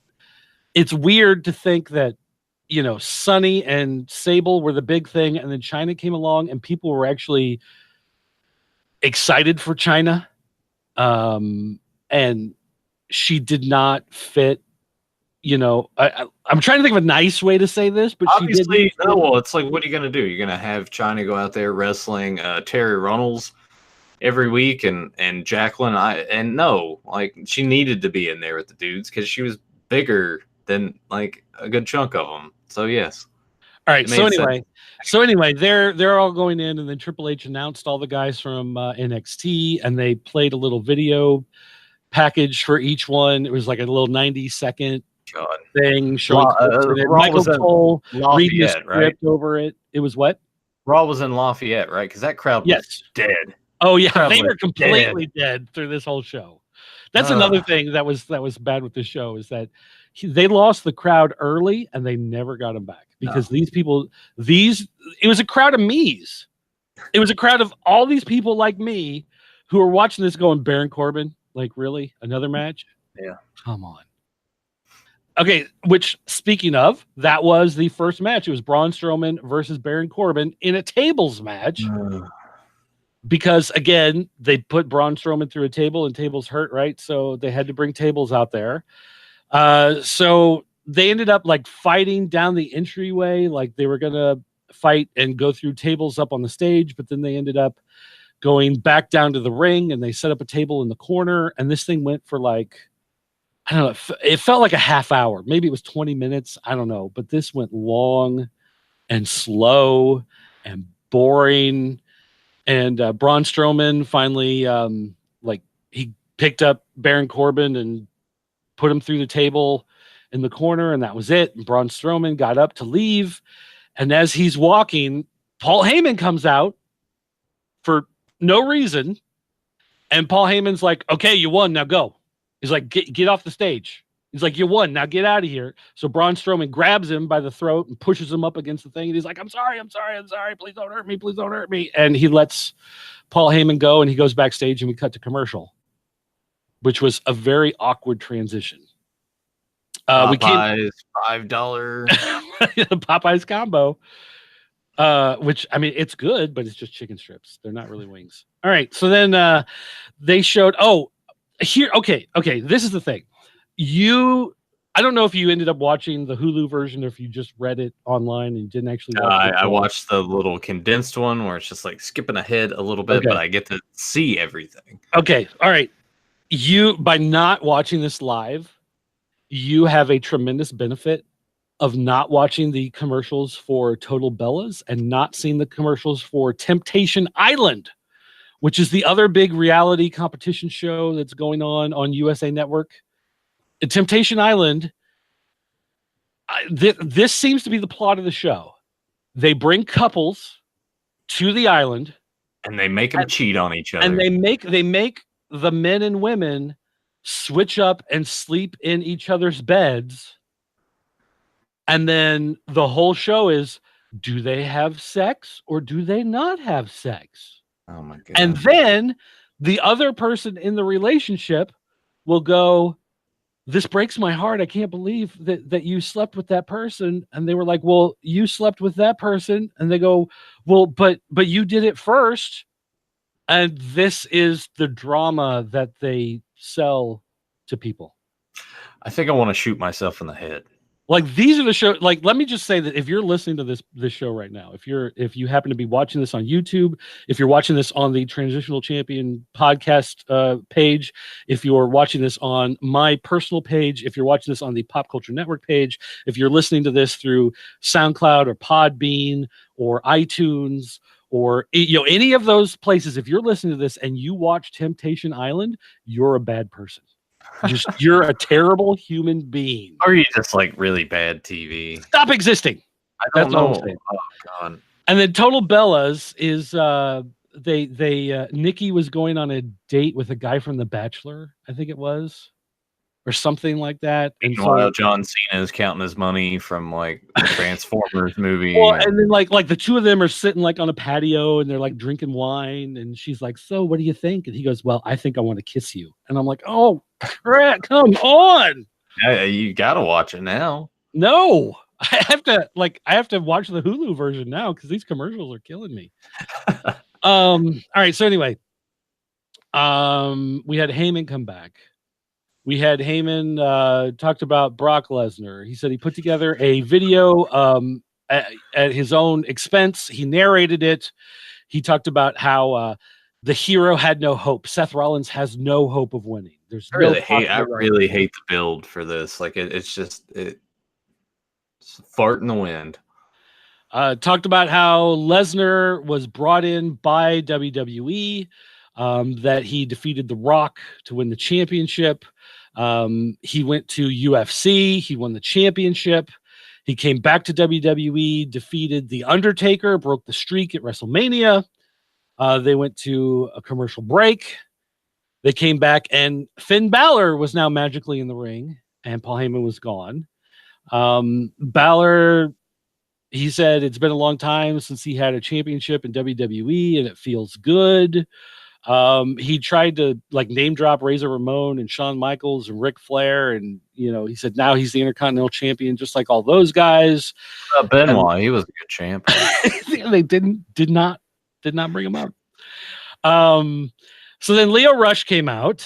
it's weird to think that Sunny and Sable were the big thing, and then China came along, and people were actually excited for China, and she did not fit. I'm trying to think of a nice way to say this, but obviously, it's like, what are you going to do? You're going to have China go out there wrestling Terry Runnels every week, and Jacqueline. She needed to be in there with the dudes because she was bigger than like a good chunk of them. So yes. All right. So anyway, they're all going in, and then Triple H announced all the guys from NXT, and they played a little video package for each one. It was like a little 90-second thing showing Michael Cole reading the script over it. It was what? Raw was in Lafayette, right? Because that crowd was dead. Oh yeah, they were completely dead through this whole show. That's another thing that was bad with the show, is that they lost the crowd early and they never got them back, because these people, it was a crowd of me's. It was a crowd of all these people like me who were watching this going, Baron Corbin, like, really? Another match? Yeah. Come on. Okay, which, speaking of, that was the first match. It was Braun Strowman versus Baron Corbin in a tables match. Because, again, they put Braun Strowman through a table, and tables hurt, right? So they had to bring tables out there. So they ended up fighting down the entryway, like they were going to fight and go through tables up on the stage, but then they ended up going back down to the ring, and they set up a table in the corner, and this thing went for I don't know, it felt like a half hour. Maybe it was 20 minutes. I don't know. But this went long and slow and boring. And Braun Strowman finally, he picked up Baron Corbin and put him through the table in the corner, and that was it. And Braun Strowman got up to leave. And as he's walking, Paul Heyman comes out for no reason And Paul Heyman's like, okay, you won, now go. He's like, get off the stage. He's like, you won, now get out of here. So Braun Strowman grabs him by the throat and pushes him up against the thing. And he's like, I'm sorry. Please don't hurt me. Please don't hurt me. And he lets Paul Heyman go, and he goes backstage, and we cut to commercial, which was a very awkward transition. Popeyes, $5 Popeyes combo. Which, I mean, it's good, but it's just chicken strips. They're not really wings. All right. So then they showed, here. Okay. This is the thing. I don't know if you ended up watching the Hulu version or if you just read it online and didn't actually watch it. I watched the little condensed one where it's just like skipping ahead a little bit, but I get to see everything. Okay. All right. By not watching this live, you have a tremendous benefit of not watching the commercials for Total Bellas and not seeing the commercials for Temptation Island, which is the other big reality competition show that's going on USA Network. Temptation Island, this seems to be the plot of the show. They bring couples to the island, and they make them cheat on each other. And they make the men and women switch up and sleep in each other's beds. And then the whole show is, do they have sex or do they not have sex? Oh my God. And then the other person in the relationship will go, this breaks my heart. I can't believe that you slept with that person. And they were like, well, you slept with that person. And they go, well, but you did it first. And this is the drama that they sell to people. I think I want to shoot myself in the head. Like, these are the show. Like, let me just say that if you're listening to this show right now, if you happen to be watching this on YouTube, if you're watching this on the Transitional Champion podcast page, if you're watching this on my personal page, if you're watching this on the Pop Culture Network page, if you're listening to this through SoundCloud or Podbean or iTunes or any of those places, if you're listening to this and you watch Temptation Island, you're a bad person. You're a terrible human being. Or are you just like really bad TV? Stop existing. I don't know. Oh God. And then Total Bellas is Nikki was going on a date with a guy from The Bachelor, I think it was, or something like that. And meanwhile, John Cena is counting his money from like the Transformers movie. Well, and then like the two of them are sitting like on a patio and they're like drinking wine, and she's like, "So, what do you think?" And he goes, "Well, I think I want to kiss you." And I'm like, "Oh, crap, come on!" Yeah, you gotta watch it now. No, I have to watch the Hulu version now because these commercials are killing me. All right. So anyway, we had Heyman come back. We had Heyman talked about Brock Lesnar. He said he put together a video at his own expense. He narrated it. He talked about how the hero had no hope. Seth Rollins has no hope of winning. There's I really hate the build for this. Like it's fart in the wind. Talked about how Lesnar was brought in by WWE, that he defeated The Rock to win the championship. He went to UFC. He won the championship. He came back to WWE, defeated The Undertaker, broke the streak at WrestleMania. They went to a commercial break. They came back, and Finn Balor was now magically in the ring, and Paul Heyman was gone. Balor, he said it's been a long time since he had a championship in WWE, and it feels good. He tried to like name drop Razor Ramon and Shawn Michaels and Ric Flair, and he said now he's the Intercontinental Champion, just like all those guys. Benoit, he was a good champ. They did not bring him up. So then Lio Rush came out.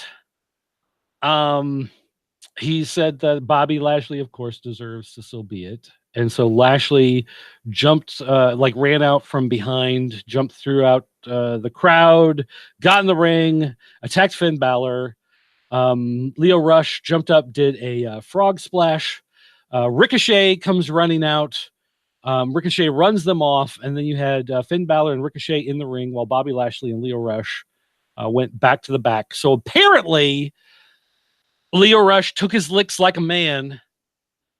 He said that Bobby Lashley, of course, deserves to still be it. And so Lashley jumped, ran out from behind, jumped throughout the crowd, got in the ring, attacked Finn Balor. Lio Rush jumped up, did a frog splash. Ricochet comes running out. Ricochet runs them off, and then you had Finn Balor and Ricochet in the ring while Bobby Lashley and Lio Rush went back to the back. So apparently Lio Rush took his licks like a man,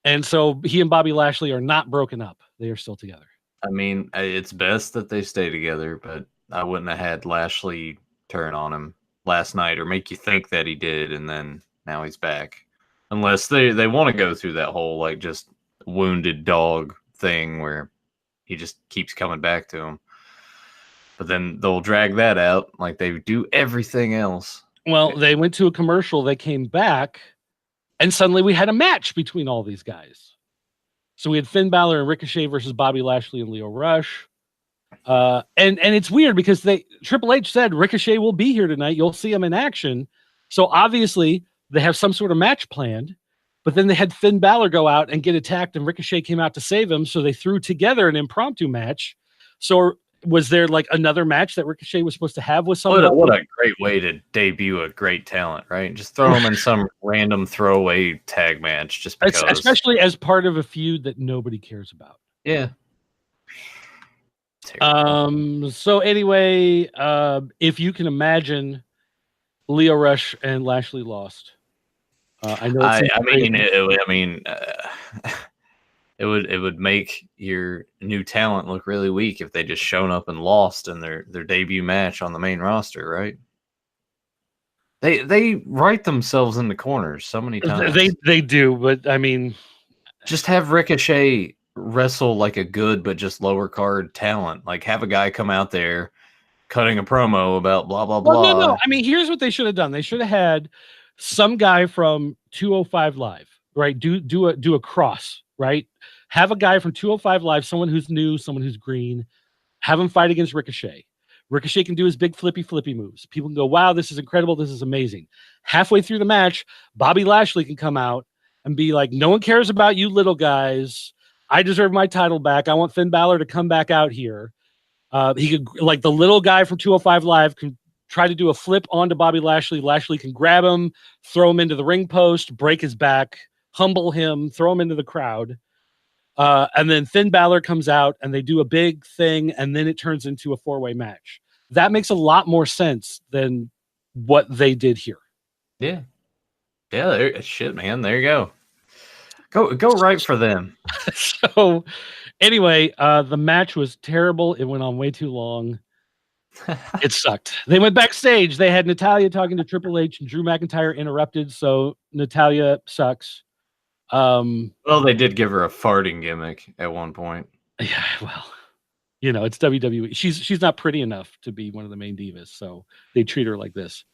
and so he and Bobby Lashley are not broken up. They are still together. I mean, it's best that they stay together, but I wouldn't have had Lashley turn on him. last night, or make you think that he did, and then now he's back. Unless they want to go through that whole like just wounded dog thing where he just keeps coming back to him. But then they'll drag that out like they do everything else. Well, they went to a commercial, they came back, and suddenly we had a match between all these guys. So we had Finn Balor and Ricochet versus Bobby Lashley and Lio Rush. And it's weird because Triple H said Ricochet will be here tonight. You'll see him in action. So obviously they have some sort of match planned, but then they had Finn Balor go out and get attacked, and Ricochet came out to save him. So they threw together an impromptu match. So was there like another match that Ricochet was supposed to have with someone? What a great way to debut a great talent, right? Just throw him in some random throwaway tag match, just because. Especially as part of a feud that nobody cares about. Yeah. So anyway, if you can imagine, Lio Rush and Lashley lost. I know. It would make your new talent look really weak if they just shown up and lost in their debut match on the main roster, right? They write themselves in the corners so many times. They do, but I mean, just have Ricochet wrestle like a good but just lower card talent. Like have a guy come out there cutting a promo about blah blah blah. Well, no. I mean, here's what they should have done. They should have had some guy from 205 Live, right? Do a cross, right? Have a guy from 205 Live, someone who's new, someone who's green. Have him fight against Ricochet. Ricochet can do his big flippy moves. People can go, wow, this is incredible. This is amazing. Halfway through the match, Bobby Lashley can come out and be like, no one cares about you little guys. I deserve my title back. I want Finn Balor to come back out here. He could, like the little guy from 205 Live, can try to do a flip onto Bobby Lashley. Lashley can grab him, throw him into the ring post, break his back, humble him, throw him into the crowd. And then Finn Balor comes out and they do a big thing, and then it turns into a 4-way match. That makes a lot more sense than what they did here. Yeah. Shit, man. There you go. Go right for them. So anyway, the match was terrible. It went on way too long. It sucked. They went backstage. They had Natalya talking to Triple H, and Drew McIntyre interrupted. So Natalya sucks. Well, they did give her a farting gimmick at one point. Yeah, well, it's WWE. She's not pretty enough to be one of the main divas, so they treat her like this.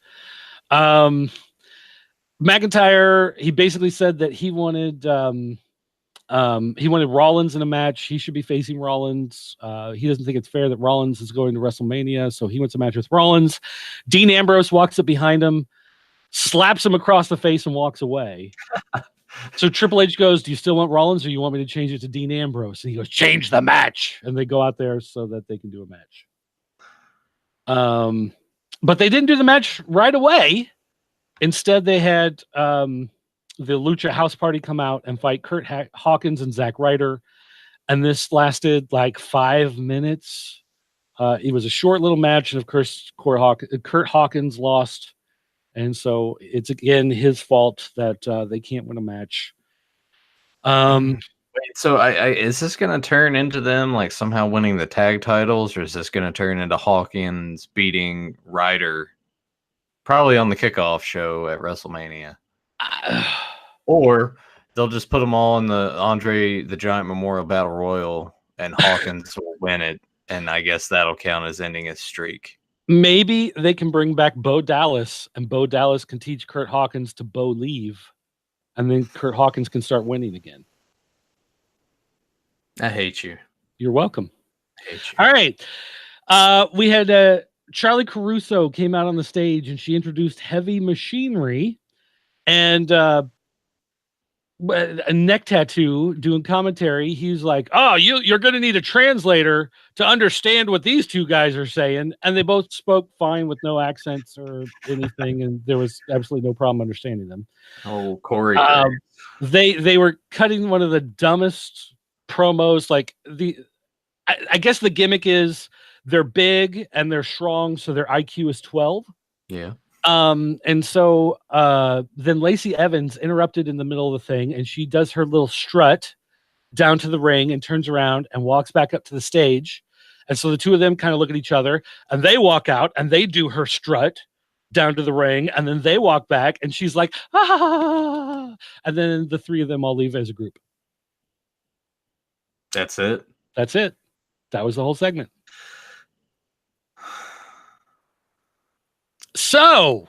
McIntyre, he basically said that he wanted Rollins in a match. He should be facing Rollins. He doesn't think it's fair that Rollins is going to WrestleMania, so he wants a match with Rollins. Dean Ambrose walks up behind him, slaps him across the face, and walks away. So Triple H goes, do you still want Rollins, or you want me to change it to Dean Ambrose? And he goes, change the match. And they go out there so that they can do a match. But they didn't do the match right away. Instead, they had the Lucha House Party come out and fight Kurt Hawkins and Zack Ryder. And this lasted like 5 minutes. It was a short little match. And of course, Kurt Hawkins lost. And so it's, again, his fault that they can't win a match. Wait, so is this going to turn into them like somehow winning the tag titles, or is this going to turn into Hawkins beating Ryder probably on the kickoff show at WrestleMania? Or they'll just put them all in the Andre the Giant Memorial Battle Royal and Hawkins will win it, and I guess that'll count as ending his streak. Maybe they can bring back Bo Dallas, and Bo Dallas can teach Kurt Hawkins to Bo leave, and then Kurt Hawkins can start winning again. I hate you. You're welcome. I hate you. All right. We had Charlie Caruso came out on the stage, and she introduced Heavy Machinery and a neck tattoo doing commentary. He's like, oh, you're going to need a translator to understand what these two guys are saying. And they both spoke fine with no accents or anything. And there was absolutely no problem understanding them. Oh, Corey. They were cutting one of the dumbest promos. Like I guess the gimmick is they're big and they're strong. So their IQ is 12. Yeah. And so then Lacey Evans interrupted in the middle of the thing, and she does her little strut down to the ring and turns around and walks back up to the stage. And so the two of them kind of look at each other, and they walk out and they do her strut. down to the ring, and then they walk back, and she's like, ah, and then the three of them all leave as a group. That's it. That's it. That was the whole segment. So,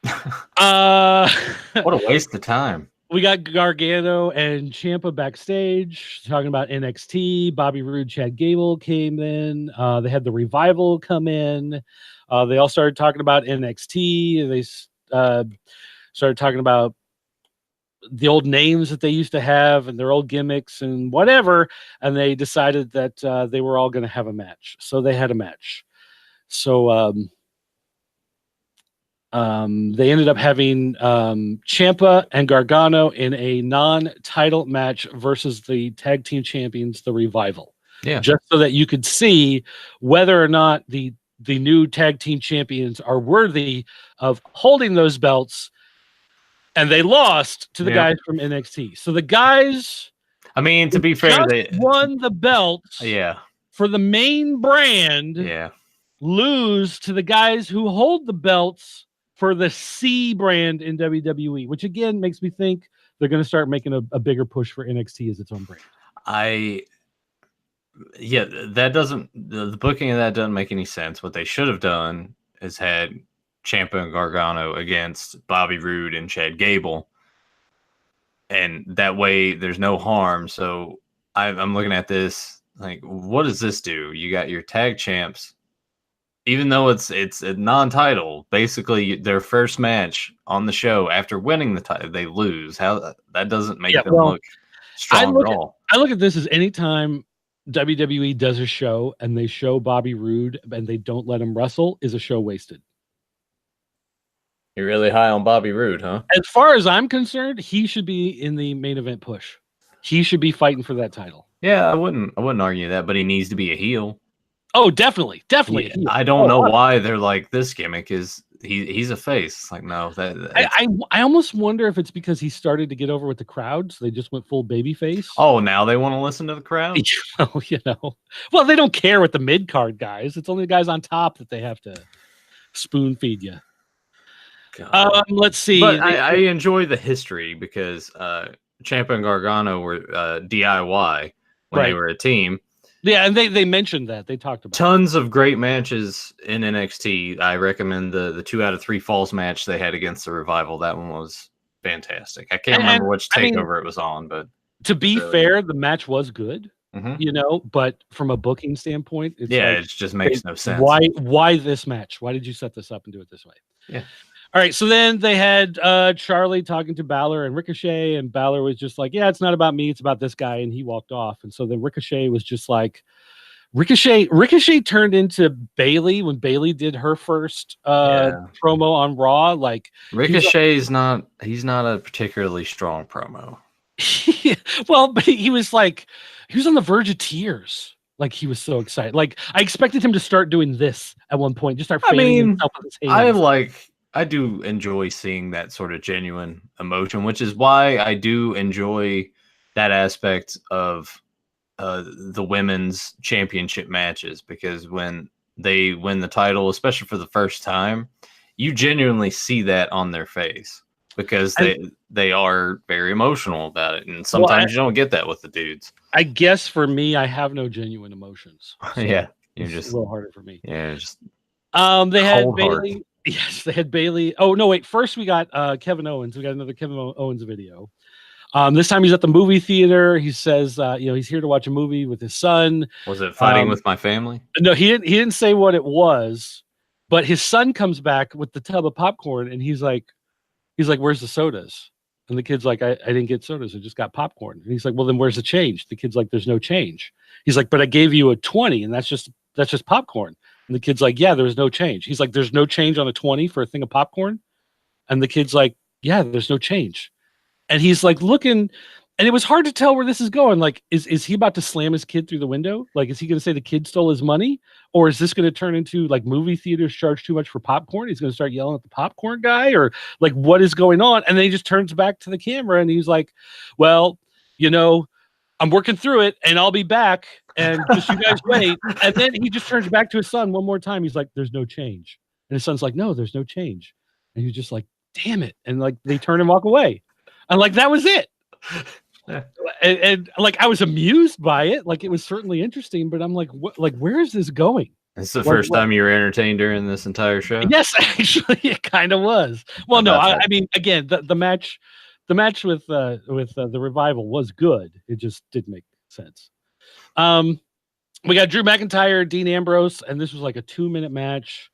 what a waste of time. We got Gargano and Ciampa backstage talking about NXT. Bobby Roode, Chad Gable came in. They had the Revival come in. They all started talking about NXT. They started talking about the old names that they used to have and their old gimmicks and whatever. And they decided that they were all going to have a match. So they had a match. So they ended up having Ciampa and Gargano in a non-title match versus the tag team champions, the Revival. Yeah. Just so that you could see whether or not the new tag team champions are worthy of holding those belts. And they lost to the guys from NXT. So the guys, I mean, to be fair, they won the belts. Yeah. For the main brand. Yeah. Lose to the guys who hold the belts for the C brand in WWE, which again makes me think they're going to start making a bigger push for NXT as its own brand. The booking of that doesn't make any sense. What they should have done is had Ciampa and Gargano against Bobby Roode and Chad Gable, and that way there's no harm. So I'm looking at this like, what does this do? You got your tag champs. Even though it's a non-title, basically their first match on the show after winning the title, they lose. How that doesn't make them look strong at all. I look at this as anytime WWE does a show and they show Bobby Roode and they don't let him wrestle is a show wasted. You're really high on Bobby Roode, huh? As far as I'm concerned, he should be in the main event push. He should be fighting for that title. Yeah, I wouldn't argue that, but he needs to be a heel. Oh, definitely. Yeah, I don't know why they're like, this gimmick is he's a face. It's like, no, I almost wonder if it's because he started to get over with the crowd, so they just went full baby face. Oh, now they want to listen to the crowd? Well, they don't care with the mid card guys. It's only the guys on top that they have to spoon feed you. Let's see. But I enjoy the history because Ciampa and Gargano were DIY when they were a team. Yeah, and they mentioned that. They talked about tons of great matches in NXT. I recommend the 2 out of 3 falls match they had against the Revival. That one was fantastic. I can't remember which takeover it was on, but to be fair, the match was good. But from a booking standpoint, it just makes no sense. Why this match? Why did you set this up and do it this way? Yeah. All right, so then they had Charlie talking to Balor and Ricochet, and Balor was just like, yeah, it's not about me, it's about this guy, and he walked off. And so then Ricochet was just like, Ricochet turned into Bayley when Bayley did her first promo on Raw. Like Ricochet's not a particularly strong promo. Well, but he was on the verge of tears. Like he was so excited. Like I expected him to start doing this at one point, just start fanning himself with his hands. I do enjoy seeing that sort of genuine emotion, which is why I do enjoy that aspect of the women's championship matches, because when they win the title, especially for the first time, you genuinely see that on their face because they are very emotional about it. And sometimes you don't get that with the dudes. I guess for me, I have no genuine emotions. So you're just a little harder for me. Yeah, just they had Bayley. Yes, they had Bayley. Oh, no, wait. First, we got Kevin Owens. We got another Kevin Owens video. This time he's at the movie theater. He says, he's here to watch a movie with his son. Was it Fighting with My Family? No, he didn't say what it was, but his son comes back with the tub of popcorn, and he's like, where's the sodas? And the kid's like, I didn't get sodas. I just got popcorn. And he's like, well, then where's the change? The kid's like, there's no change. He's like, but I gave you a 20, and that's just popcorn. And the kid's like, yeah, there's no change. He's like, there's no change on a 20 for a thing of popcorn? And the kid's like, yeah, there's no change. And he's like looking, and it was hard to tell where this is going. Like, is he about to slam his kid through the window? Like, is he going to say the kid stole his money? Or is this going to turn into like movie theaters charge too much for popcorn? He's going to start yelling at the popcorn guy, or like, what is going on? And then he just turns back to the camera and he's like, well, I'm working through it and I'll be back. And just you guys wait. And then he just turns back to his son one more time. He's like, there's no change. And his son's like, no, there's no change. And he was just like, damn it. And like, they turn and walk away. And like, that was it. And like, I was amused by it. Like, it was certainly interesting, but I'm like, what, like, where is this going? It's the first time you were entertained during this entire show. Yes, actually, it kind of was. Well, no, I mean, again, the match with the Revival was good. It just didn't make sense. We got Drew McIntyre, Dean Ambrose, and this was like a 2-minute match.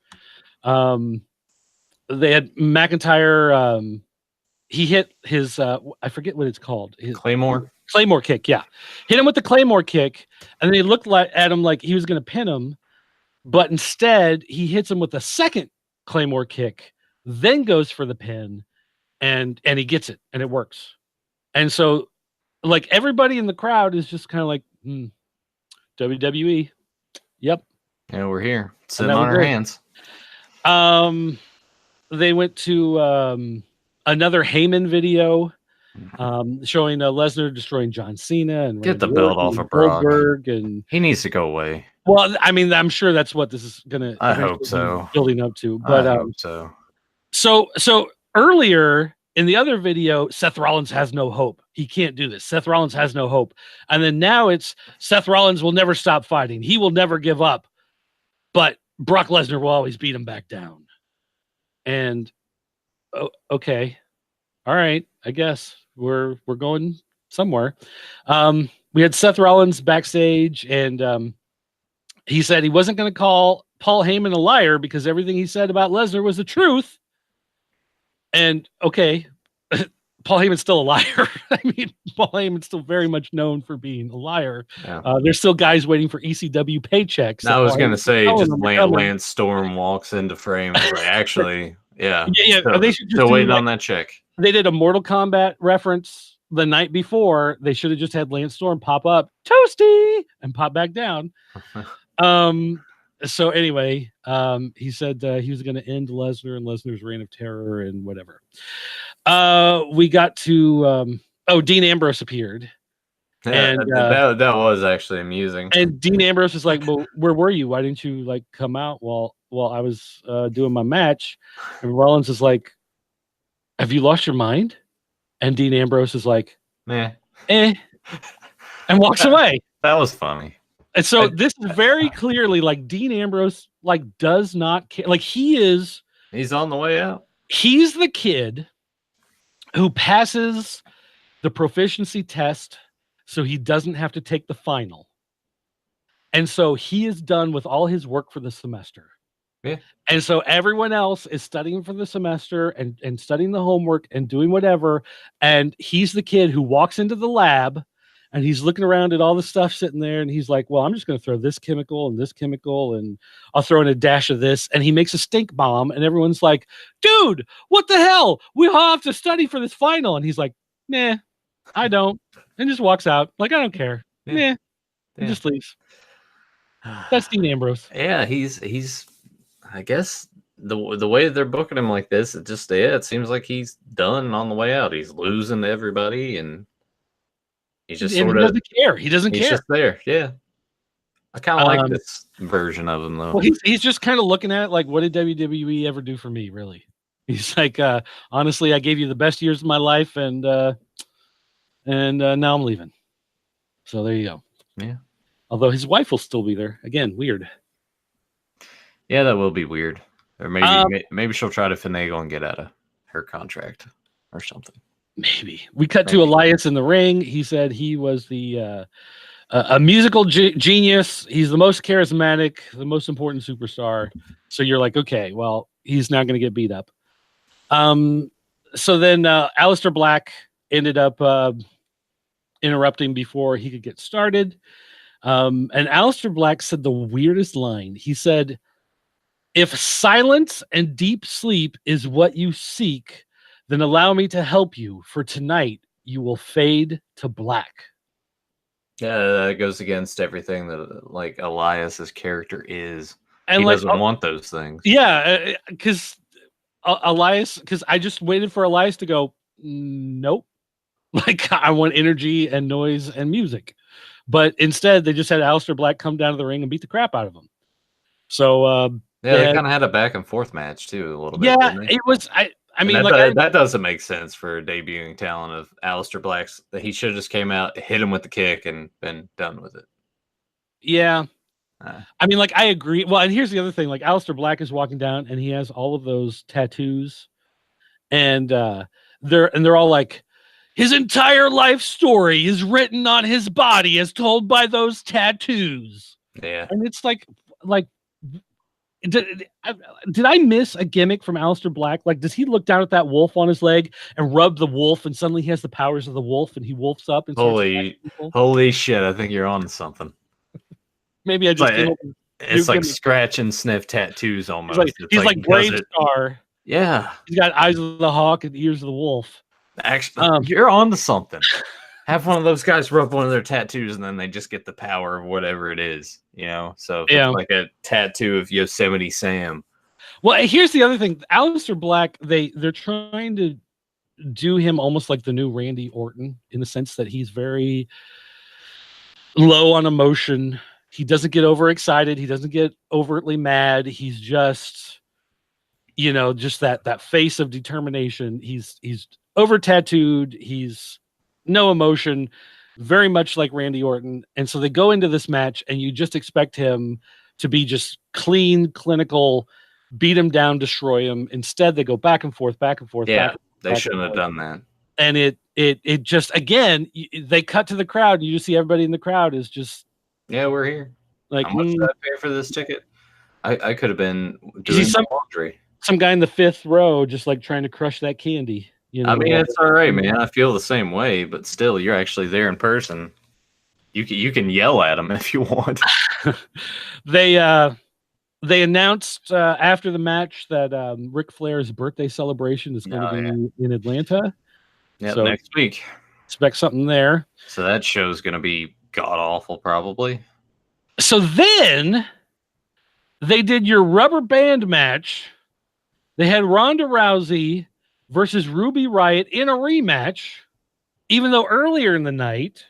They had McIntyre. He hit his I forget what it's called. His Claymore kick. Yeah, hit him with the Claymore kick, and they looked at him like he was going to pin him, but instead he hits him with a second Claymore kick, then goes for the pin, and he gets it, and it works. And so, like, everybody in the crowd is just kind of like, WWE. Yep. Yeah, we're here sitting on our hands. They went to another Heyman video showing Lesnar destroying John Cena and get the belt off of Brock. And he needs to go away. Well, I mean, I'm sure that's what this is gonna. I hope so. Building up to, but I hope so. So earlier in the other video, Seth Rollins has no hope. He can't do this. Seth Rollins has no hope. And then now it's Seth Rollins will never stop fighting. He will never give up. But Brock Lesnar will always beat him back down. And okay. All right. I guess we're going somewhere. We had Seth Rollins backstage, and he said he wasn't going to call Paul Heyman a liar because everything he said about Lesnar was the truth. And okay, Paul Heyman's still a liar. I mean, Paul Heyman's still very much known for being a liar. Yeah. There's still guys waiting for ECW paychecks. I was going to say, just Lance Storm walks into frame. Like, actually, yeah. They should just still waiting on that check. They did a Mortal Kombat reference the night before. They should have just had Lance Storm pop up, Toasty, and pop back down. So anyway, he said he was going to end Lesnar and Lesnar's reign of terror and whatever. We got to Dean Ambrose appeared. Yeah, and that was actually amusing. And Dean Ambrose was like, "Well, where were you? Why didn't you like come out while I was doing my match?" And Rollins is like, "Have you lost your mind?" And Dean Ambrose is like, and walks away. That was funny. And so this is very clearly like Dean Ambrose like does not care. Like he's on the way out. He's the kid who passes the proficiency test so he doesn't have to take the final. And so he is done with all his work for the semester. Yeah. And so everyone else is studying for the semester and studying the homework and doing whatever. And he's the kid who walks into the lab and he's looking around at all the stuff sitting there, and he's like, well, I'm just going to throw this chemical, and I'll throw in a dash of this. And he makes a stink bomb, and everyone's like, dude, what the hell? We all have to study for this final. And he's like, nah, I don't. And just walks out. Like, I don't care. And just leaves. That's Dean Ambrose. Yeah, he's I guess the way they're booking him like this, it seems like he's done on the way out. He's losing to everybody, and he just sort of doesn't care. He doesn't care. He's just there. Yeah. I kind of like this version of him, though. Well, he's just kind of looking at it like, what did WWE ever do for me, really? He's like, honestly, I gave you the best years of my life, and now I'm leaving. So there you go. Yeah. Although his wife will still be there. Again, weird. Yeah, that will be weird. Or maybe she'll try to finagle and get out of her contract or something. Maybe. We cut to Elias in the ring. He said he was a musical genius. He's the most charismatic, the most important superstar. So you're like, okay, well, he's not going to get beat up. So then Aleister Black ended up interrupting before he could get started. And Aleister Black said the weirdest line. He said, if silence and deep sleep is what you seek, then allow me to help you, for tonight you will fade to black. Yeah, that goes against everything that like Elias's character is. And he like, doesn't want those things. Yeah, because Elias, because I just waited for Elias to go, nope. Like, I want energy and noise and music. But instead, they just had Aleister Black come down to the ring and beat the crap out of him. So Yeah, they kind of had a back and forth match too, a little bit. Yeah, Didn't they? it was. I mean, that doesn't make sense for a debuting talent of Aleister Black's. That he should have just came out, hit him with the kick, and been done with it. Yeah. I mean, like, I agree. Well, and here's the other thing. Like, Aleister Black is walking down, and he has all of those tattoos, and they're all like, his entire life story is written on his body as told by those tattoos. Yeah, and it's like, did I miss a gimmick from Aleister Black? Like, does he look down at that wolf on his leg and rub the wolf, and suddenly he has the powers of the wolf, and he wolfs up and holy shit! I think you're on something. Maybe I just it's like scratch and sniff tattoos almost. He's like Brave Star. Yeah, he's got eyes of the hawk and ears of the wolf. Actually, you're on to something. Have one of those guys rub one of their tattoos, and then they just get the power of whatever it is, you know? So it's like a tattoo of Yosemite Sam. Well, here's the other thing. Aleister Black, they're trying to do him almost like the new Randy Orton, in the sense that he's very low on emotion. He doesn't get overexcited. He doesn't get overtly mad. He's just, just that face of determination. He's over tattooed. He's no emotion, very much like Randy Orton. And so they go into this match, and you just expect him to be just clean, clinical, beat him down, destroy him. Instead, they go back and forth, back and forth. Yeah, they shouldn't have done that. And it just, again, they cut to the crowd, and you just see everybody in the crowd is just, yeah, we're here. Like, how much did I pay for this ticket? I could have been doing some laundry. Some guy in the fifth row just like trying to crush that candy. I mean, it's all right, man. I feel the same way, but still, you're actually there in person. You can yell at them if you want. They announced after the match that Ric Flair's birthday celebration is going to be in Atlanta. Yeah, so next week. Expect something there. So that show's going to be god awful, probably. So then they did your rubber band match. They had Ronda Rousey versus Ruby Riott in a rematch, even though earlier in the night,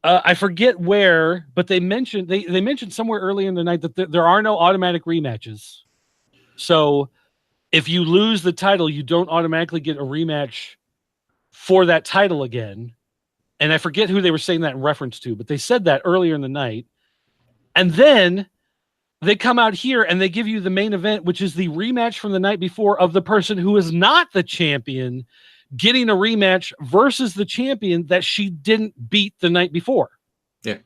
I forget where, but they mentioned somewhere earlier in the night that there are no automatic rematches. So if you lose the title, you don't automatically get a rematch for that title again. And I forget who they were saying that in reference to, but they said that earlier in the night. And then they come out here and they give you the main event, which is the rematch from the night before of the person who is not the champion getting a rematch versus the champion that she didn't beat the night before. Yeah.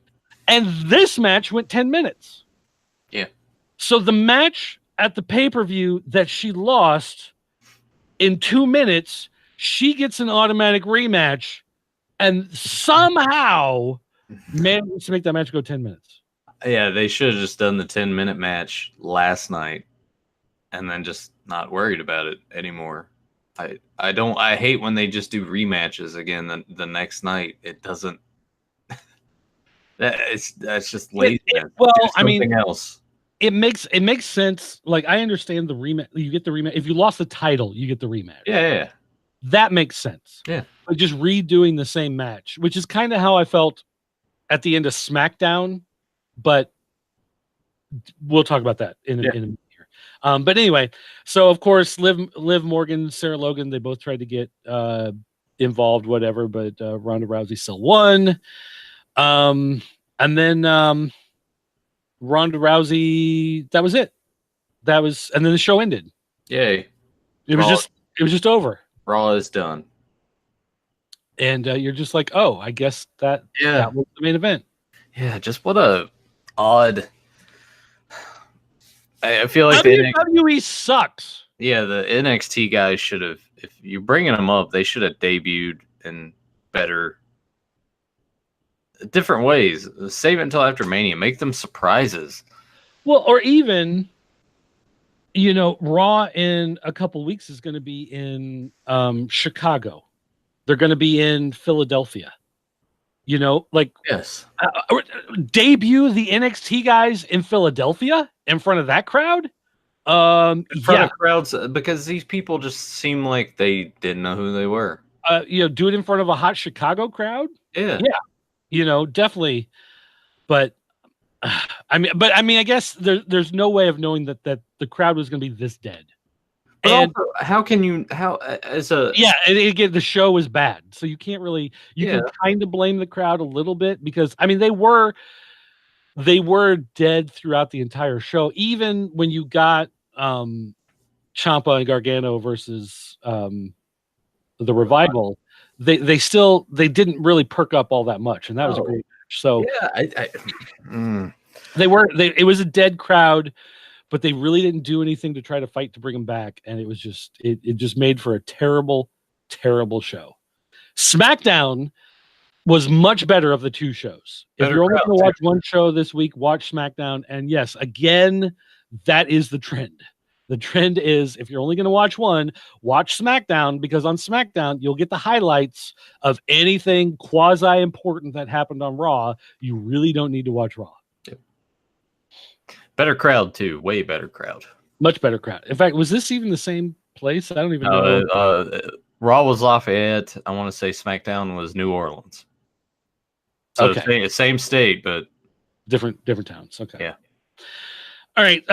And this match went 10 minutes. Yeah. So the match at the pay-per-view that she lost in 2 minutes, she gets an automatic rematch and somehow managed to make that match go 10 minutes. Yeah, they should have just done the 10-minute match last night and then just not worried about it anymore. I hate when they just do rematches again the next night. It doesn't. That's just laziness. Well, I mean, something else. It makes sense. Like, I understand the rematch. You get the rematch. If you lost the title, you get the rematch. Yeah. That makes sense. Yeah. But just redoing the same match, which is kind of how I felt at the end of Smackdown, but we'll talk about that in a minute here. But anyway, so of course, Liv Morgan, Sarah Logan, they both tried to get involved, whatever, but Ronda Rousey still won. And then Ronda Rousey, that was it. And then the show ended. Yay. It was just over. Raw is done. And you're just like, oh, I guess that was the main event. Yeah, just what a odd. I feel like WWE sucks. Yeah, the NXT guys should have. If you're bringing them up, they should have debuted in different ways. Save it until after Mania. Make them surprises. Well, or even, Raw in a couple weeks is going to be in Chicago. They're going to be in Philadelphia. Yes. Debut the NXT guys in Philadelphia in front of that crowd. In front of crowds, because these people just seem like they didn't know who they were. Do it in front of a hot Chicago crowd. Yeah. Definitely. But I guess there's no way of knowing that the crowd was going to be this dead. But and also, how can you again, the show was bad, so you can't really can kind of blame the crowd a little bit because they were dead throughout the entire show, even when you got Ciampa and Gargano versus the Revival. They didn't really perk up all that much, and that was a great match. So it was a dead crowd, but they really didn't do anything to try to fight to bring them back, and it was just it just made for a terrible, terrible show. SmackDown was much better of the two shows. If you're only going to watch one show this week, watch SmackDown. And yes, again, that is the trend. The trend is if you're only going to watch one, watch SmackDown, because on SmackDown, you'll get the highlights of anything quasi-important that happened on Raw. You really don't need to watch Raw. Better crowd, too. Way better crowd. Much better crowd. In fact, was this even the same place? I don't even know. Raw was Lafayette. I want to say SmackDown was New Orleans. So same state, but different towns. Okay. Yeah. All right.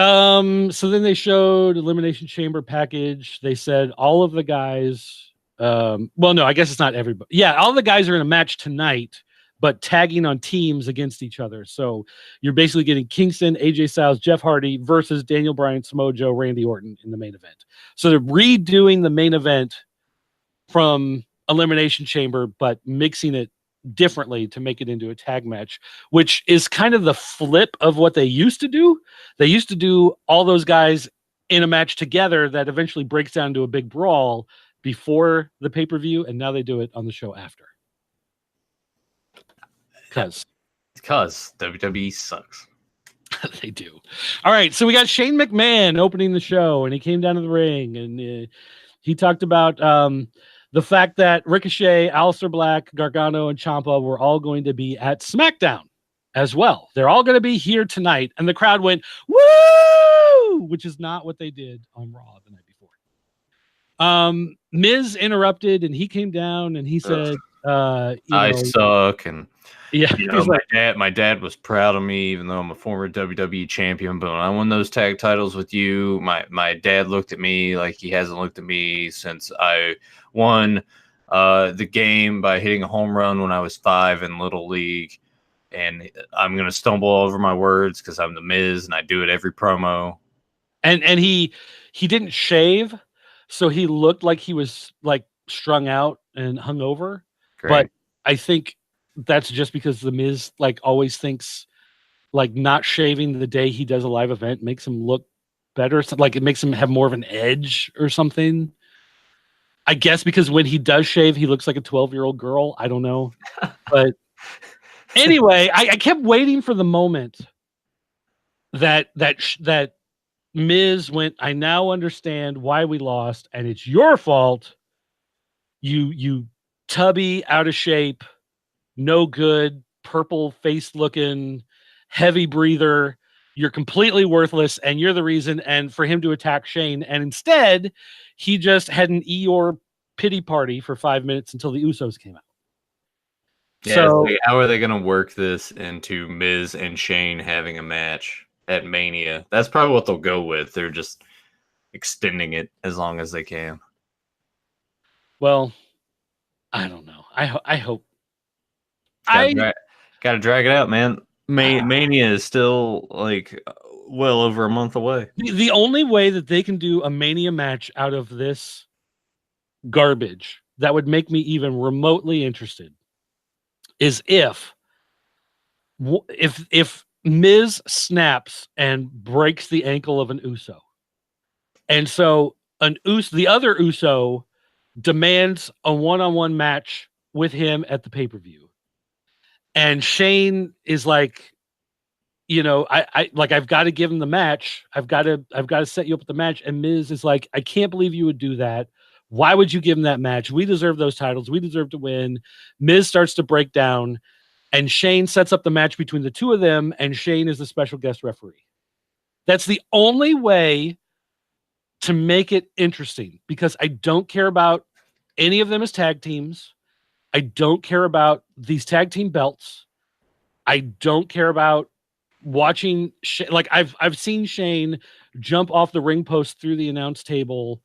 So then they showed Elimination Chamber package. They said all of the guys. Well, no, I guess it's not everybody. Yeah, all the guys are in a match tonight, but tagging on teams against each other. So you're basically getting Kingston, AJ Styles, Jeff Hardy versus Daniel Bryan, Samoa Joe, Randy Orton in the main event. So they're redoing the main event from Elimination Chamber, but mixing it differently to make it into a tag match, which is kind of the flip of what they used to do. They used to do all those guys in a match together that eventually breaks down to a big brawl before the pay-per-view, and now they do it on the show after. Because WWE sucks. They do. All right, so we got Shane McMahon opening the show, and he came down to the ring, and he talked about the fact that Ricochet, Aleister Black, Gargano, and Ciampa were all going to be at SmackDown as well. They're all going to be here tonight. And the crowd went, woo! Which is not what they did on Raw the night before. Miz interrupted, and he came down, and he said, I suck. And yeah, my dad was proud of me, even though I'm a former WWE champion. But when I won those tag titles with you, my dad looked at me like he hasn't looked at me since I won the game by hitting a home run when I was 5 in Little League. And I'm going to stumble over my words because I'm the Miz and I do it every promo. And he didn't shave, so he looked like he was like strung out and hungover. Great. But I think that's just because the Miz like always thinks like not shaving the day he does a live event makes him look better. Like it makes him have more of an edge or something. I guess because when he does shave, he looks like a 12-year-old girl. I don't know. But anyway, I kept waiting for the moment that Miz went, I now understand why we lost, and it's your fault. You tubby, out of shape, no good, purple face looking, heavy breather. You're completely worthless, and you're the reason. And for him to attack Shane, and instead, he just had an Eeyore pity party for 5 minutes until the Usos came out. Yeah, so how are they going to work this into Miz and Shane having a match at Mania? That's probably what they'll go with. They're just extending it as long as they can. Well, I don't know. I hope. Gotta drag it out, man. Mania is still like well over a month away. The only way that they can do a Mania match out of this garbage that would make me even remotely interested is if Miz snaps and breaks the ankle of an Uso, and so the other Uso demands a one-on-one match with him at the pay-per-view, and Shane is like, I've got to give him the match. I've got to set you up with the match. And Miz is like, I can't believe you would do that. Why would you give him that match? We deserve those titles. We deserve to win. Miz starts to break down, and Shane sets up the match between the two of them, and Shane is the special guest referee. That's the only way to make it interesting, because I don't care about any of them as tag teams. I don't care about these tag team belts. I don't care about watching, like I've seen Shane jump off the ring post through the announce table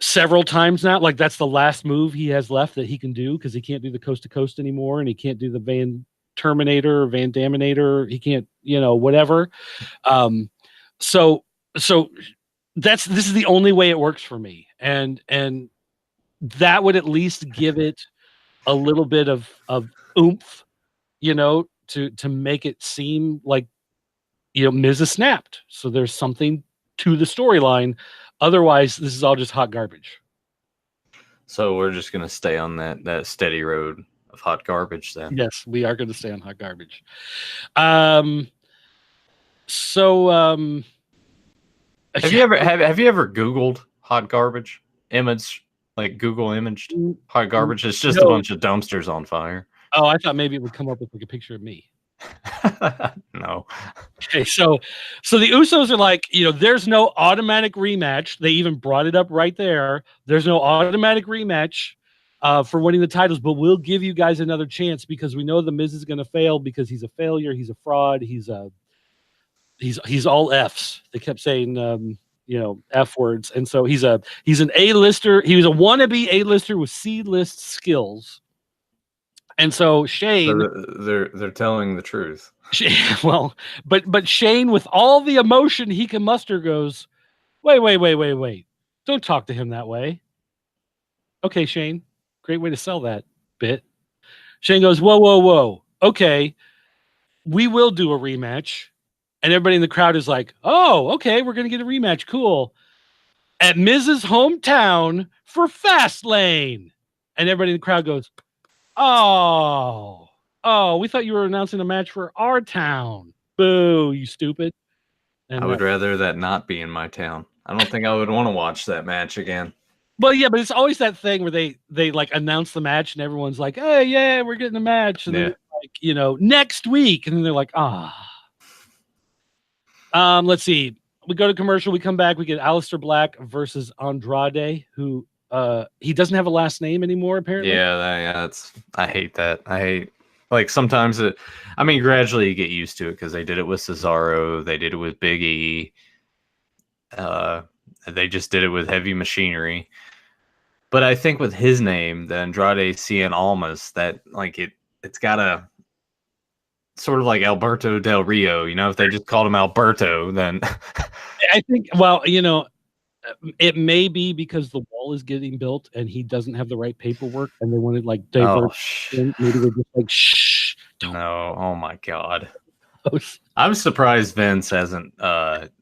several times now. Like that's the last move he has left that he can do because he can't do the coast to coast anymore, and he can't do the Van Terminator, Van Daminator. He can't, whatever. So this is the only way it works for me, and that would at least give it a little bit of oomph, to make it seem like, Miz is snapped. So there's something to the storyline. Otherwise, this is all just hot garbage. So we're just going to stay on that steady road of hot garbage then. Yes, we are going to stay on hot garbage. Have you ever Googled hot garbage image? Like Google imaged hot garbage? It's just a bunch of dumpsters on fire. Oh, I thought maybe it would come up with like a picture of me. No. Okay, so the Usos are like, there's no automatic rematch. They even brought it up right there. There's no automatic rematch for winning the titles, but we'll give you guys another chance because we know the Miz is going to fail because he's a failure. He's a fraud. He's all Fs. They kept saying, F words. And so he's an A-lister. He was a wannabe A-lister with C-list skills. And so Shane, so they're telling the truth. Well, but Shane, with all the emotion he can muster, goes, wait. Don't talk to him that way. Okay, Shane. Great way to sell that bit. Shane goes, whoa. Okay, we will do a rematch. And everybody in the crowd is like, oh, okay, we're going to get a rematch. Cool. At Miz's hometown for Fastlane. And everybody in the crowd goes, oh, we thought you were announcing a match for our town. Boo, you stupid. And I would rather that not be in my town. I don't think I would want to watch that match again. Well, yeah, but it's always that thing where they like announce the match and everyone's like, hey, yeah, we're getting a match. And then like, next week. And then they're like, let's see. We go to commercial. We come back. We get Aleister Black versus Andrade, who he doesn't have a last name anymore, apparently. Yeah, I hate that. I hate, like, sometimes gradually you get used to it because they did it with Cesaro. They did it with Big E. They just did it with Heavy Machinery. But I think with his name, the Andrade Cien Almas, that, like, it's got a sort of like Alberto Del Rio, if they just called him Alberto, then I think, well, it may be because the wall is getting built and he doesn't have the right paperwork and they want to like divert. Maybe they're just like, shh. No, oh my God. I'm surprised Vince hasn't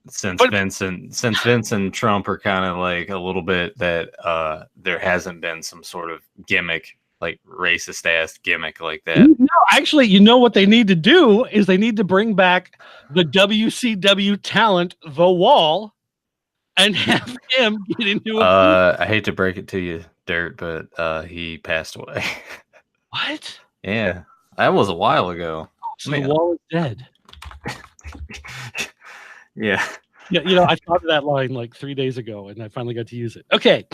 since Vince and Trump are kind of like a little bit that there hasn't been some sort of gimmick, like racist ass gimmick like that. No, actually, what they need to do is they need to bring back the WCW talent, The Wall, and have him get into it. I hate to break it to you, Dirt, but he passed away. What? Yeah, that was a while ago. So The Wall is dead. Yeah. Yeah, I thought of that line like 3 days ago, and I finally got to use it. Okay.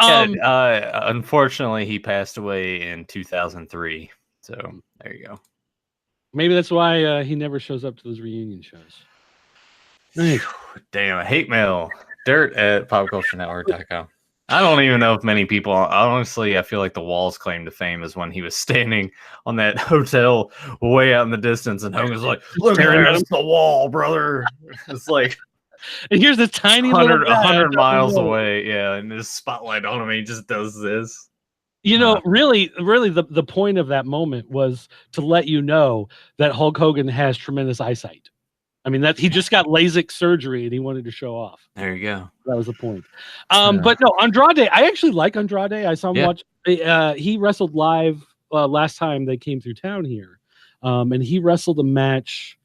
Unfortunately, he passed away in 2003. So there you go. Maybe that's why he never shows up to those reunion shows. Nice. Damn, hate mail. Dirt at popculturenetwork.com. I don't even know if many people, honestly, I feel like The Wall's claim to fame is when he was standing on that hotel way out in the distance, and Hogan's like, look at it, it's The Wall, brother. It's like, and here's the tiny 100 miles away, yeah, and there's spotlight on him, and he just does this. Really, the point of that moment was to let you know that Hulk Hogan has tremendous eyesight. I mean, that he just got LASIK surgery and he wanted to show off. There you go. That was the point. But no, Andrade, I actually like Andrade. I saw him watch. He wrestled live last time they came through town here, and he wrestled a match.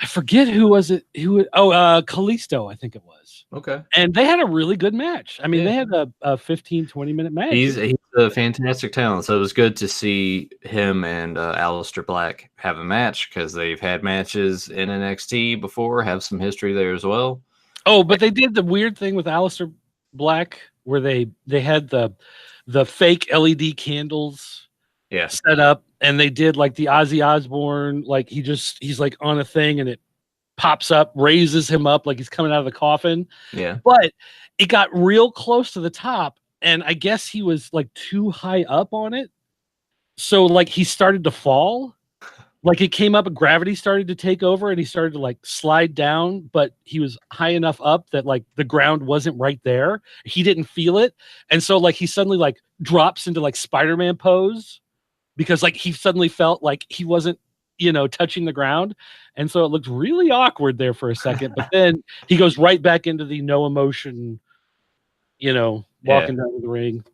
I forget who was it. Kalisto, I think it was. Okay. And they had a really good match. I mean, they had a 15, 20-minute match. He's a fantastic talent. So it was good to see him and Aleister Black have a match because they've had matches in NXT before, have some history there as well. Oh, but they did the weird thing with Aleister Black where they had the fake LED candles set up, and they did like the Ozzy Osbourne, like he's like on a thing and it pops up, raises him up like he's coming out of the coffin. Yeah. But it got real close to the top, and I guess he was like too high up on it. So like he started to fall. Like it came up, gravity started to take over, and he started to like slide down, but he was high enough up that like the ground wasn't right there. He didn't feel it. And so like he suddenly like drops into like Spider-Man pose because like he suddenly felt like he wasn't, touching the ground. And so it looked really awkward there for a second, but then he goes right back into the no emotion, walking down to the ring.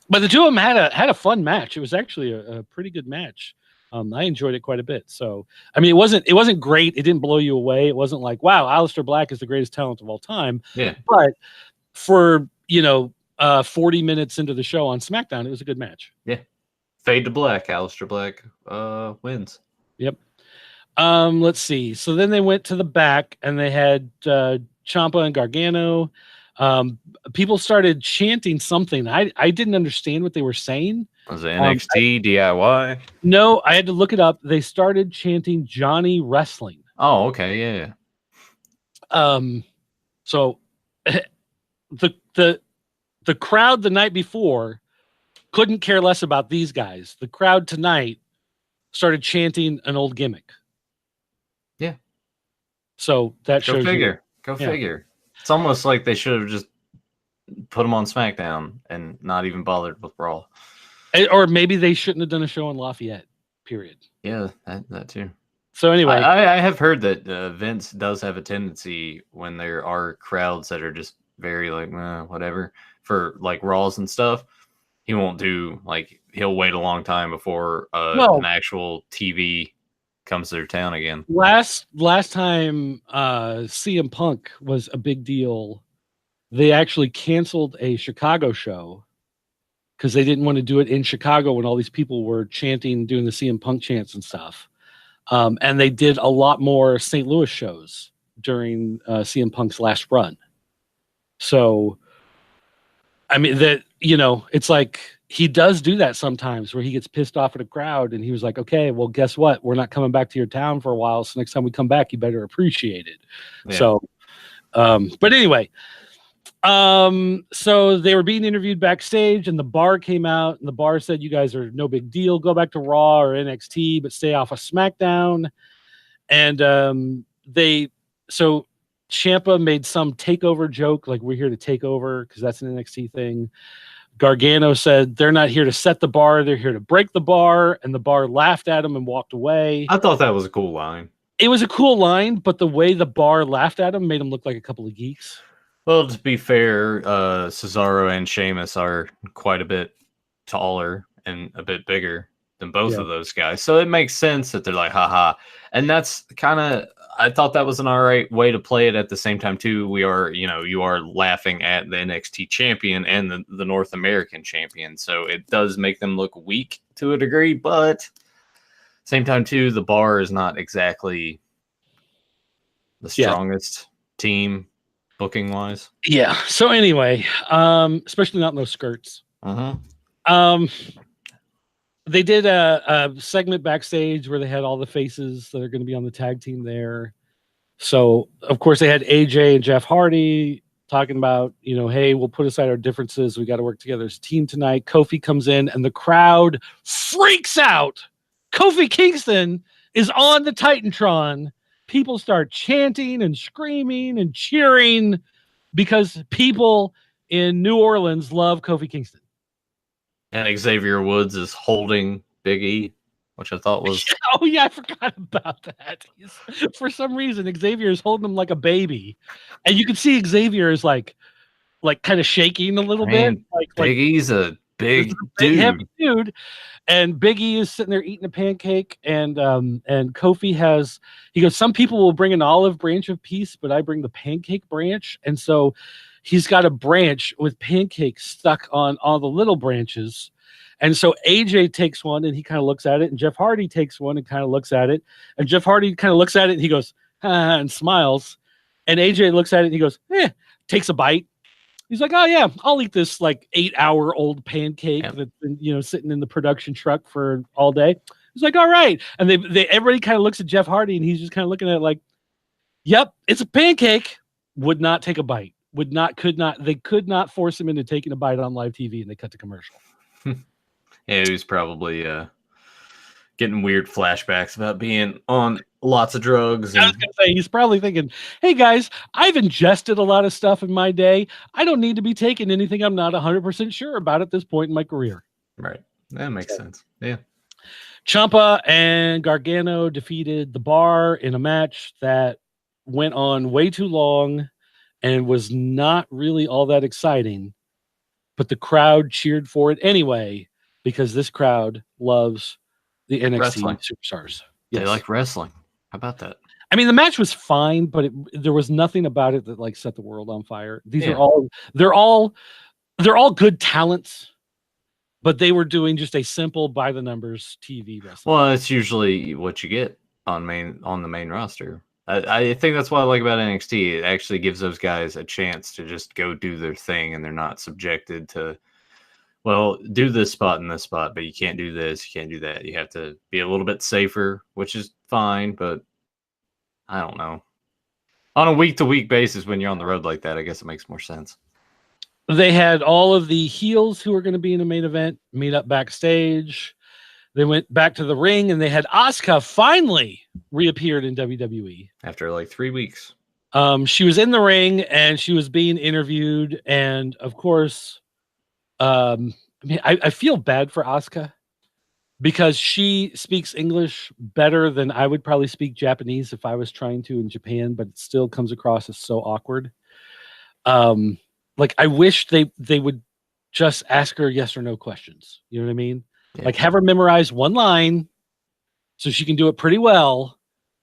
But the two of them had a fun match. It was actually a pretty good match. I enjoyed it quite a bit. So, I mean, it wasn't great. It didn't blow you away. It wasn't like, wow, Aleister Black is the greatest talent of all time. Yeah. But for, 40 minutes into the show on SmackDown, it was a good match. Yeah. Fade to black. Aleister Black wins. Yep. Let's see. So then they went to the back and they had Ciampa and Gargano. People started chanting something. I didn't understand what they were saying. Was it NXT DIY? No, I had to look it up. They started chanting Johnny Wrestling. Oh, okay, yeah. So the crowd the night before couldn't care less about these guys. The crowd tonight started chanting an old gimmick. Yeah. So that shows figure. Go figure. It's almost like they should have just put them on SmackDown and not even bothered with Raw. Or maybe they shouldn't have done a show in Lafayette, period. Yeah, that too. So anyway. I have heard that Vince does have a tendency when there are crowds that are just very like, whatever, for like Raws and stuff. He won't do, like, he'll wait a long time before an actual TV comes to their town again. Last time CM Punk was a big deal, they actually canceled a Chicago show because they didn't want to do it in Chicago when all these people were chanting, doing the CM Punk chants and stuff. And they did a lot more St. Louis shows during CM Punk's last run. So, I mean, it's like he does do that sometimes where he gets pissed off at a crowd and he was like, okay, well, guess what? We're not coming back to your town for a while. So next time we come back, you better appreciate it. Yeah. So, but anyway, so they were being interviewed backstage and the bar came out and the bar said, you guys are no big deal. Go back to Raw or NXT, but stay off of SmackDown. And so Ciampa made some takeover joke, like we're here to take over because that's an NXT thing. Gargano said they're not here to set the bar, they're here to break the bar, and the bar laughed at him and walked away. I thought that was a cool line. It was a cool line, but the way the bar laughed at him made him look like a couple of geeks. Well, to be fair, Cesaro and Sheamus are quite a bit taller and a bit bigger than both of those guys. So it makes sense that they're like, haha. And that's kind of, I thought that was an all right way to play it. At the same time, too, you are laughing at the NXT champion and the North American champion. So it does make them look weak to a degree, but same time, too, the bar is not exactly the strongest team booking wise. Yeah. So anyway, especially not in those skirts. They did a segment backstage where they had all the faces that are going to be on the tag team there. So of course they had AJ and Jeff Hardy talking about, hey, we'll put aside our differences. We got to work together as a team tonight. Kofi comes in and the crowd freaks out. Kofi Kingston is on the Titantron. People start chanting and screaming and cheering because people in New Orleans love Kofi Kingston. And Xavier Woods is holding Big E, which I thought was... Oh, yeah, I forgot about that. For some reason, Xavier is holding him like a baby. And you can see Xavier is like kind of shaking a little bit. Big E's a big dude. Heavy dude. And Big E is sitting there eating a pancake. And Kofi he goes, some people will bring an olive branch of peace, but I bring the pancake branch. And so he's got a branch with pancakes stuck on all the little branches. And so AJ takes one and he kind of looks at it, and Jeff Hardy takes one and kind of looks at it. And Jeff Hardy kind of looks at it and he goes, and smiles. And AJ looks at it and he goes, takes a bite. He's like, oh yeah, I'll eat this like 8-hour-old pancake that's been, sitting in the production truck for all day. He's like, all right. And everybody kind of looks at Jeff Hardy and he's just kind of looking at it like, yep, it's a pancake. Would not take a bite. They could not force him into taking a bite on live TV, and they cut the commercial. Yeah, he was probably getting weird flashbacks about being on lots of drugs. I was going to say, he's probably thinking, hey guys, I've ingested a lot of stuff in my day. I don't need to be taking anything I'm not 100% sure about at this point in my career. Right. That makes sense. Yeah. Ciampa and Gargano defeated the Bar in a match that went on way too long and was not really all that exciting, but the crowd cheered for it anyway because this crowd loves the NXT wrestling. Superstars. Yes. They like wrestling. How about that? I mean, the match was fine, but there was nothing about it that like set the world on fire. They're all good talents, but they were doing just a simple by the numbers TV wrestling. Well, it's usually what you get on the main roster. I think that's what I like about NXT. It actually gives those guys a chance to just go do their thing, and they're not subjected to, well, do this spot and this spot, but you can't do this, you can't do that. You have to be a little bit safer, which is fine, but I don't know. On a week-to-week basis, when you're on the road like that, I guess it makes more sense. They had all of the heels who were going to be in the main event meet up backstage. They went back to the ring, and they had Asuka finally reappeared in WWE after like 3 weeks. She was in the ring and she was being interviewed, and of course, I feel bad for Asuka because she speaks English better than I would probably speak Japanese if I was trying to in Japan, but it still comes across as so awkward. Like I wish they would just ask her yes or no questions. You know what I mean? Yeah. Like have her memorize one line so she can do it pretty well,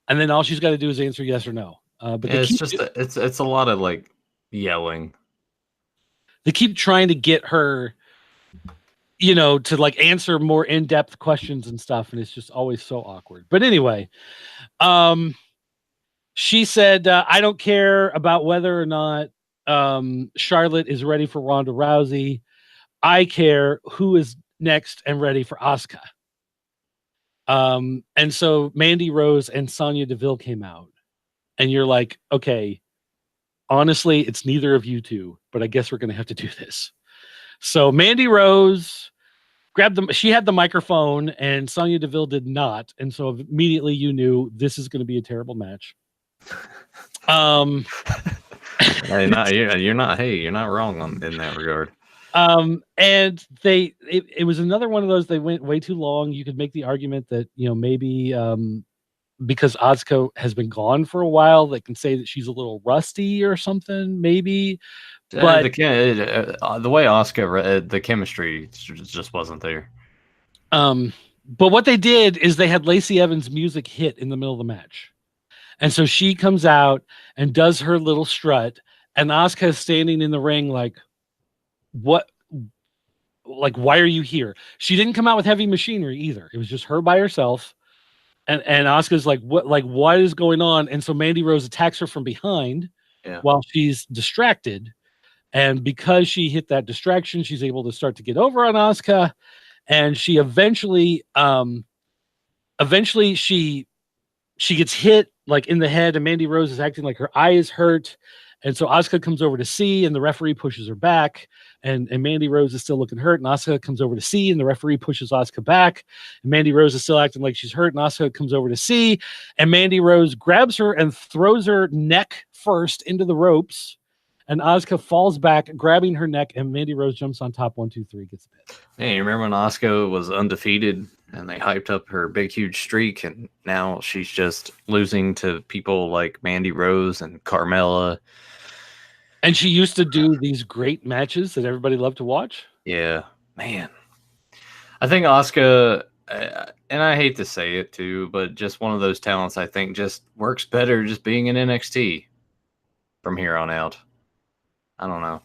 and then all she's got to do is answer yes or no. But yeah, it's a lot of like yelling. They keep trying to get her, to like answer more in-depth questions and stuff, and it's just always so awkward. But anyway, she said, I don't care about whether or not Charlotte is ready for Ronda Rousey. I care who is next and ready for Asuka. And so Mandy Rose and Sonya Deville came out, and you're like, okay, honestly, it's neither of you two, but I guess we're going to have to do this. So Mandy Rose she had the microphone, and Sonya Deville did not. And so immediately you knew this is going to be a terrible match. You're not wrong in that regard. And it was another one of those, they went way too long. You could make the argument that, maybe because Asuka has been gone for a while, they can say that she's a little rusty or something, maybe. But the way Asuka, the chemistry just wasn't there. But what they did is they had Lacey Evans' music hit in the middle of the match. And so she comes out and does her little strut, and Asuka is standing in the ring like, what? Like, why are you here? She didn't come out with heavy machinery either. It was just her by herself. And Asuka's like, what is going on? And so Mandy Rose attacks her from behind while she's distracted. And because she hit that distraction, she's able to start to get over on Asuka. And she eventually she gets hit like in the head, and Mandy Rose is acting like her eye is hurt. And so Asuka comes over to see, and the referee pushes her back, and Mandy Rose is still looking hurt, and Asuka comes over to see, and the referee pushes Asuka back, and Mandy Rose is still acting like she's hurt, and Asuka comes over to see, and Mandy Rose grabs her and throws her neck first into the ropes, and Asuka falls back, grabbing her neck, and Mandy Rose jumps on top, 1, 2, 3, gets the pin. Hey, you remember when Asuka was undefeated, and they hyped up her big, huge streak, and now she's just losing to people like Mandy Rose and Carmella. And she used to do these great matches that everybody loved to watch. Yeah, man. I think Asuka, and I hate to say it too, but just one of those talents I think just works better just being in NXT from here on out. I don't know.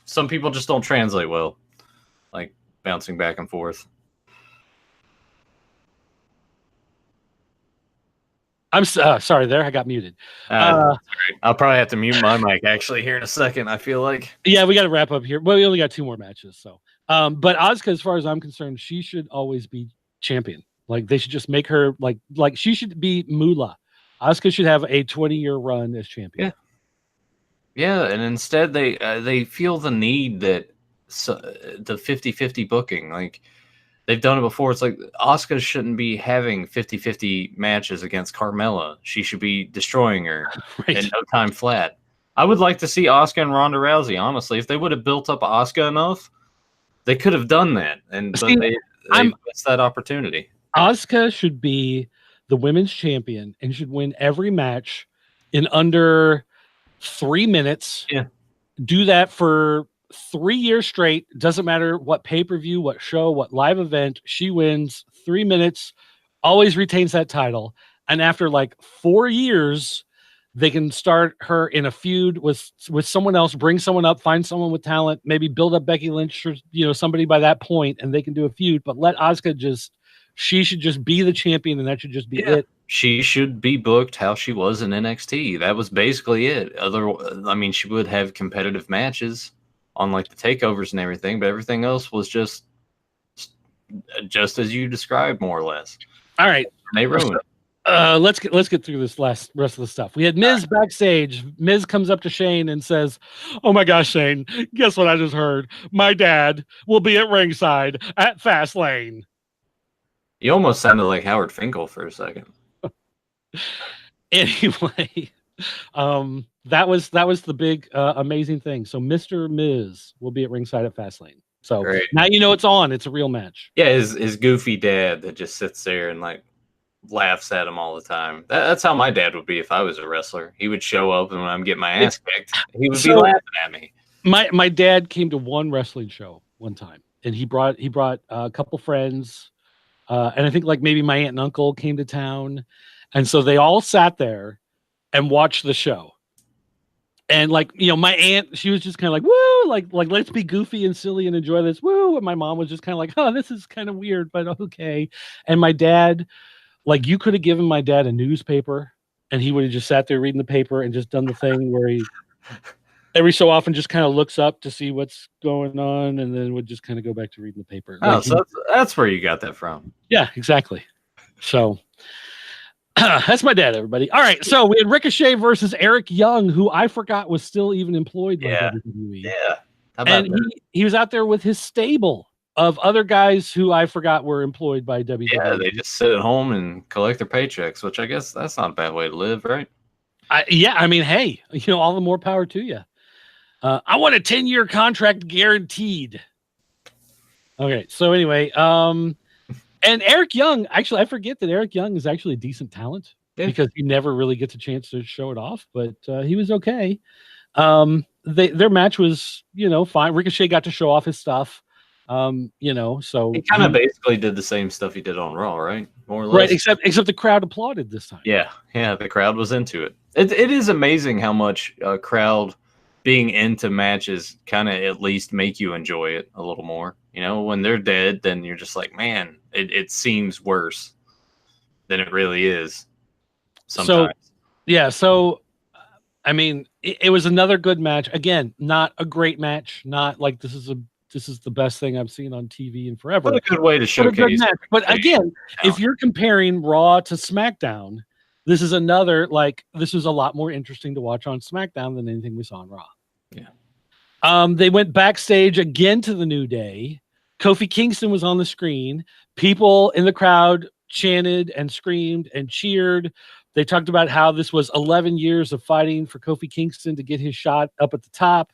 Some people just don't translate well, like bouncing back and forth. Bouncing back and forth. 100%. I'm sorry there. I got muted. I'll probably have to mute my mic actually here in a second. I feel like. Yeah, we got to wrap up here. Well, we only got 2 more matches. So, but Asuka, as far as I'm concerned, she should always be champion. Like they should just make her like she should be Moolah. Asuka should have a 20-year run as champion. Yeah. Yeah, and instead they feel the need that the 50-50 booking, like they've done it before. It's like Asuka shouldn't be having 50-50 matches against Carmella. She should be destroying her in no time flat. I would like to see Asuka and Ronda Rousey, honestly. If they would have built up Asuka enough, they could have done that. But they missed that opportunity. Asuka should be the women's champion and should win every match in under 3 minutes. Yeah. Do that for 3 years straight. Doesn't matter what pay-per-view, what show, what live event. She wins 3 minutes, always retains that title. And after like 4 years, they can start her in a feud with someone else, bring someone up, find someone with talent, maybe build up Becky Lynch or somebody by that point, and they can do a feud. But let Asuka she should just be the champion, and that should just be it. She should be booked how she was in NXT. That was basically it. She would have competitive matches on like the takeovers and everything, but everything else was just as you described, more or less. All right, they ruined it. Let's get through this rest of the stuff. We had Miz backstage. Miz comes up to Shane and says, "Oh my gosh, Shane, guess what I just heard? My dad will be at ringside at Fastlane." You almost sounded like Howard Finkel for a second. Anyway, that was the big amazing thing. So Mr. Miz will be at ringside at Fastlane. So now you know it's on. It's a real match. Yeah, his goofy dad that just sits there and like laughs at him all the time. That's how my dad would be if I was a wrestler. He would show up, and when I'm getting my ass kicked, he would be laughing at me. My dad came to one wrestling show one time, and he brought a couple friends. And I think like maybe my aunt and uncle came to town. And so they all sat there and watched the show. And like, my aunt, she was just kind of like, woo, like let's be goofy and silly and enjoy this. Woo. And my mom was just kind of like, oh, this is kind of weird, but okay. And my dad, like you could have given my dad a newspaper and he would have just sat there reading the paper and just done the thing where he every so often just kind of looks up to see what's going on and then would just kind of go back to reading the paper. So that's where you got that from. Yeah, exactly. So that's my dad, everybody. All right, so we had Ricochet versus Eric Young, who I forgot was still even employed by WWE. Yeah. And he was out there with his stable of other guys who I forgot were employed by WWE. Yeah, they just sit at home and collect their paychecks, which I guess that's not a bad way to live, right? Hey, all the more power to you. I want a 10-year contract guaranteed. Okay, so anyway, and Eric Young, actually, I forget that Eric Young is actually a decent talent because he never really gets a chance to show it off, but he was okay. Their match was, fine. Ricochet got to show off his stuff, so he kind of basically did the same stuff he did on Raw, right? More or less. Right, except the crowd applauded this time. Yeah, the crowd was into it. It is amazing how much crowd being into matches kind of at least make you enjoy it a little more. When they're dead, then you're just like, man, it seems worse than it really is sometimes. So, it was another good match. Again, not a great match. Not like this is the best thing I've seen on TV in forever. But a good way to showcase. But again, if you're comparing Raw to SmackDown, this is another, this was a lot more interesting to watch on SmackDown than anything we saw on Raw. Yeah. They went backstage again to the New Day. Kofi Kingston was on the screen. People in the crowd chanted and screamed and cheered. They talked about how this was 11 years of fighting for Kofi Kingston to get his shot up at the top.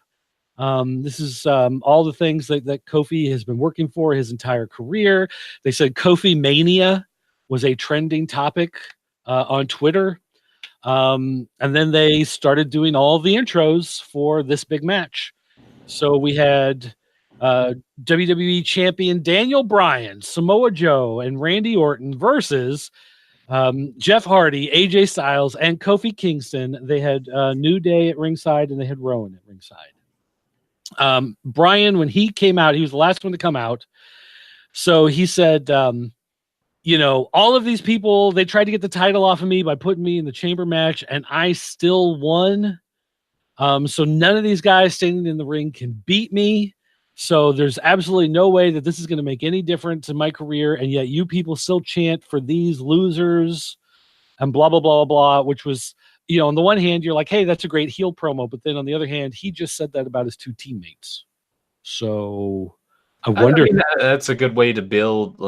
This is all the things that Kofi has been working for his entire career. They said Kofi Mania was a trending topic on Twitter. And then they started doing all the intros for this big match. So we had WWE champion Daniel Bryan, Samoa Joe, and Randy Orton versus Jeff Hardy, AJ Styles, and Kofi Kingston. They had New Day at ringside, and they had Rowan at ringside. Bryan, when he came out, he was the last one to come out. So he said, all of these people, they tried to get the title off of me by putting me in the chamber match, and I still won. So none of these guys standing in the ring can beat me. So there's absolutely no way that this is going to make any difference in my career. And yet you people still chant for these losers and blah, blah, blah, blah, which was, on the one hand, you're like, hey, that's a great heel promo. But then on the other hand, he just said that about his two teammates. So I wonder. That's a good way to build,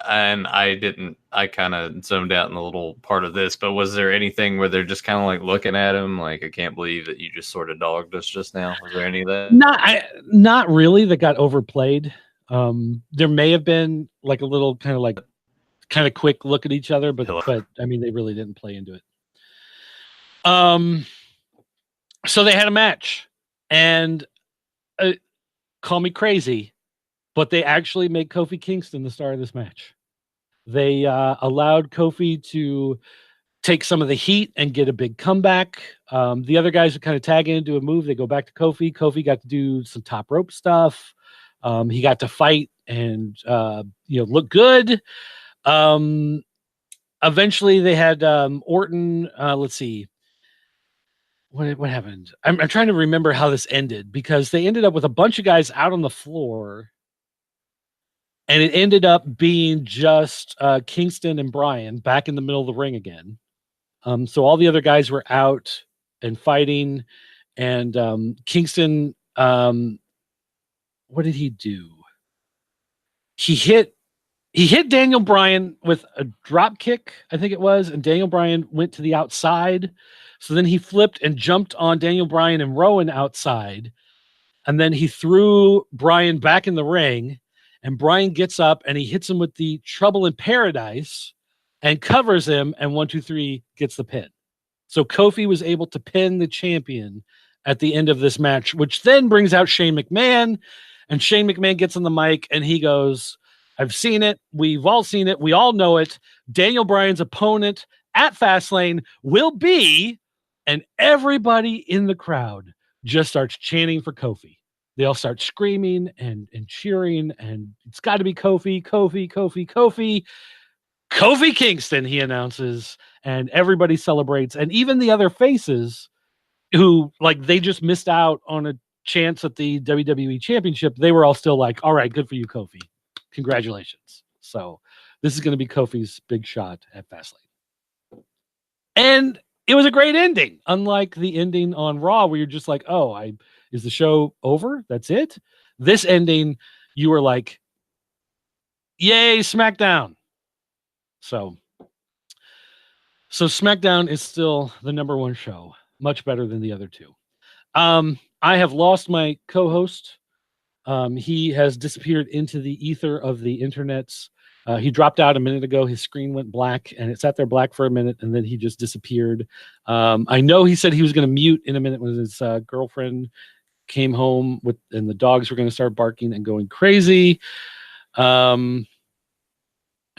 and I kind of zoned out in a little part of this, but was there anything where they're just kind of like looking at him like, I can't believe that you just sort of dogged us just now? Was there any of that? Not really. That got overplayed. There may have been like a little kind of quick look at each other, but I mean, they really didn't play into it. So they had a match, and call me crazy, but they actually made Kofi Kingston the star of this match. They allowed Kofi to take some of the heat and get a big comeback. The other guys would kind of tag in, do a move. They go back to Kofi. Kofi got to do some top rope stuff. He got to fight and look good. Eventually, they had Orton. Let's see. What happened? I'm trying to remember how this ended, because they ended up with a bunch of guys out on the floor. And it ended up being just Kingston and Bryan back in the middle of the ring again. So all the other guys were out and fighting. And Kingston, what did he do? He hit Daniel Bryan with a drop kick, I think it was. And Daniel Bryan went to the outside. So then he flipped and jumped on Daniel Bryan and Rowan outside. And then he threw Bryan back in the ring. And Bryan gets up and he hits him with the Trouble in Paradise and covers him. And 1, 2, 3 gets the pin. So Kofi was able to pin the champion at the end of this match, which then brings out Shane McMahon. And Shane McMahon gets on the mic and he goes, I've seen it. We've all seen it. We all know it. Daniel Bryan's opponent at Fastlane will be, and everybody in the crowd just starts chanting for Kofi. They all start screaming and cheering, and it's got to be Kofi, Kofi, Kofi, Kofi. Kofi Kingston, he announces, and everybody celebrates. And even the other faces who, they just missed out on a chance at the WWE Championship, they were all still like, all right, good for you, Kofi. Congratulations. So this is going to be Kofi's big shot at Fastlane. And it was a great ending, unlike the ending on Raw where you're just like, is the show over? That's it? This ending, you were like, yay, Smackdown. So Smackdown is still the #1 show, much better than the other two. I have lost my co-host. He has disappeared into the ether of the internets. He dropped out a minute ago. His screen went black, and it sat there black for a minute, and then he just disappeared. I know he said he was going to mute in a minute when his girlfriend came home and the dogs were going to start barking and going crazy. And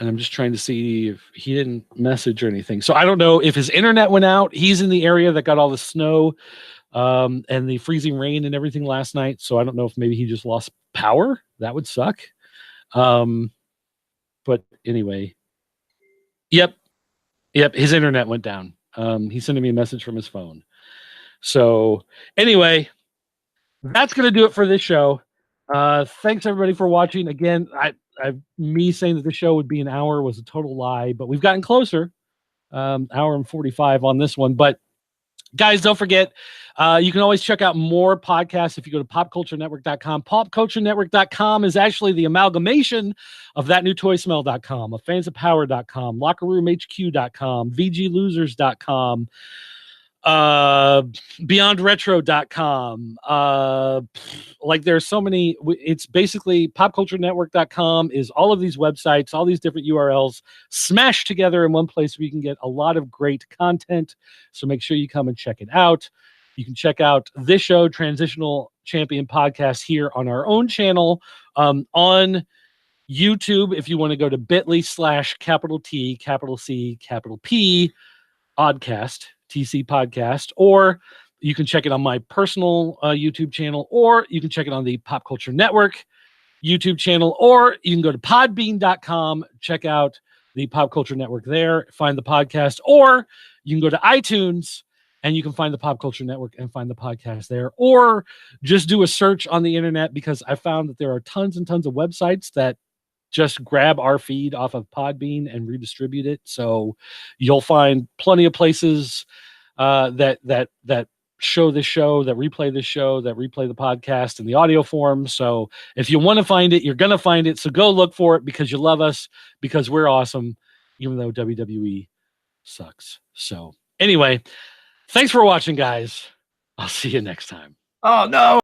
I'm just trying to see if he didn't message or anything. So I don't know if his internet went out. He's in the area that got all the snow and the freezing rain and everything last night. So I don't know if maybe he just lost power. That would suck. But anyway, yep. His internet went down. He's sending me a message from his phone. So anyway, that's going to do it for this show. Thanks everybody for watching. Again, me saying that the show would be an hour was a total lie, but we've gotten closer. Hour and 45 on this one. But guys, don't forget, you can always check out more podcasts if you go to popculturenetwork.com. Popculturenetwork.com is actually the amalgamation of thatnewtoysmell.com, of fansofpower.com, lockerroomhq.com, vglosers.com, beyondretro.com. There's so many. It's basically popculturenetwork.com is all of these websites, all these different URLs smashed together in one place where you can get a lot of great content. So make sure you come and check it out. You can check out this show, Transitional Champion Podcast, here on our own channel on YouTube. If you want to go to bit.ly/T, Oddcast, TC Podcast, or you can check it on my personal YouTube channel, or you can check it on the Pop Culture Network YouTube channel, or you can go to podbean.com, check out the Pop Culture Network there, find the podcast, or you can go to iTunes and you can find the Pop Culture Network and find the podcast there, or just do a search on the internet, because I found that there are tons and tons of websites that just grab our feed off of Podbean and redistribute it. So you'll find plenty of places that show this show, that replay this show, that replay the podcast in the audio form. So if you want to find it, you're going to find it. So go look for it, because you love us, because we're awesome, even though WWE sucks. So anyway, thanks for watching, guys. I'll see you next time. Oh, no.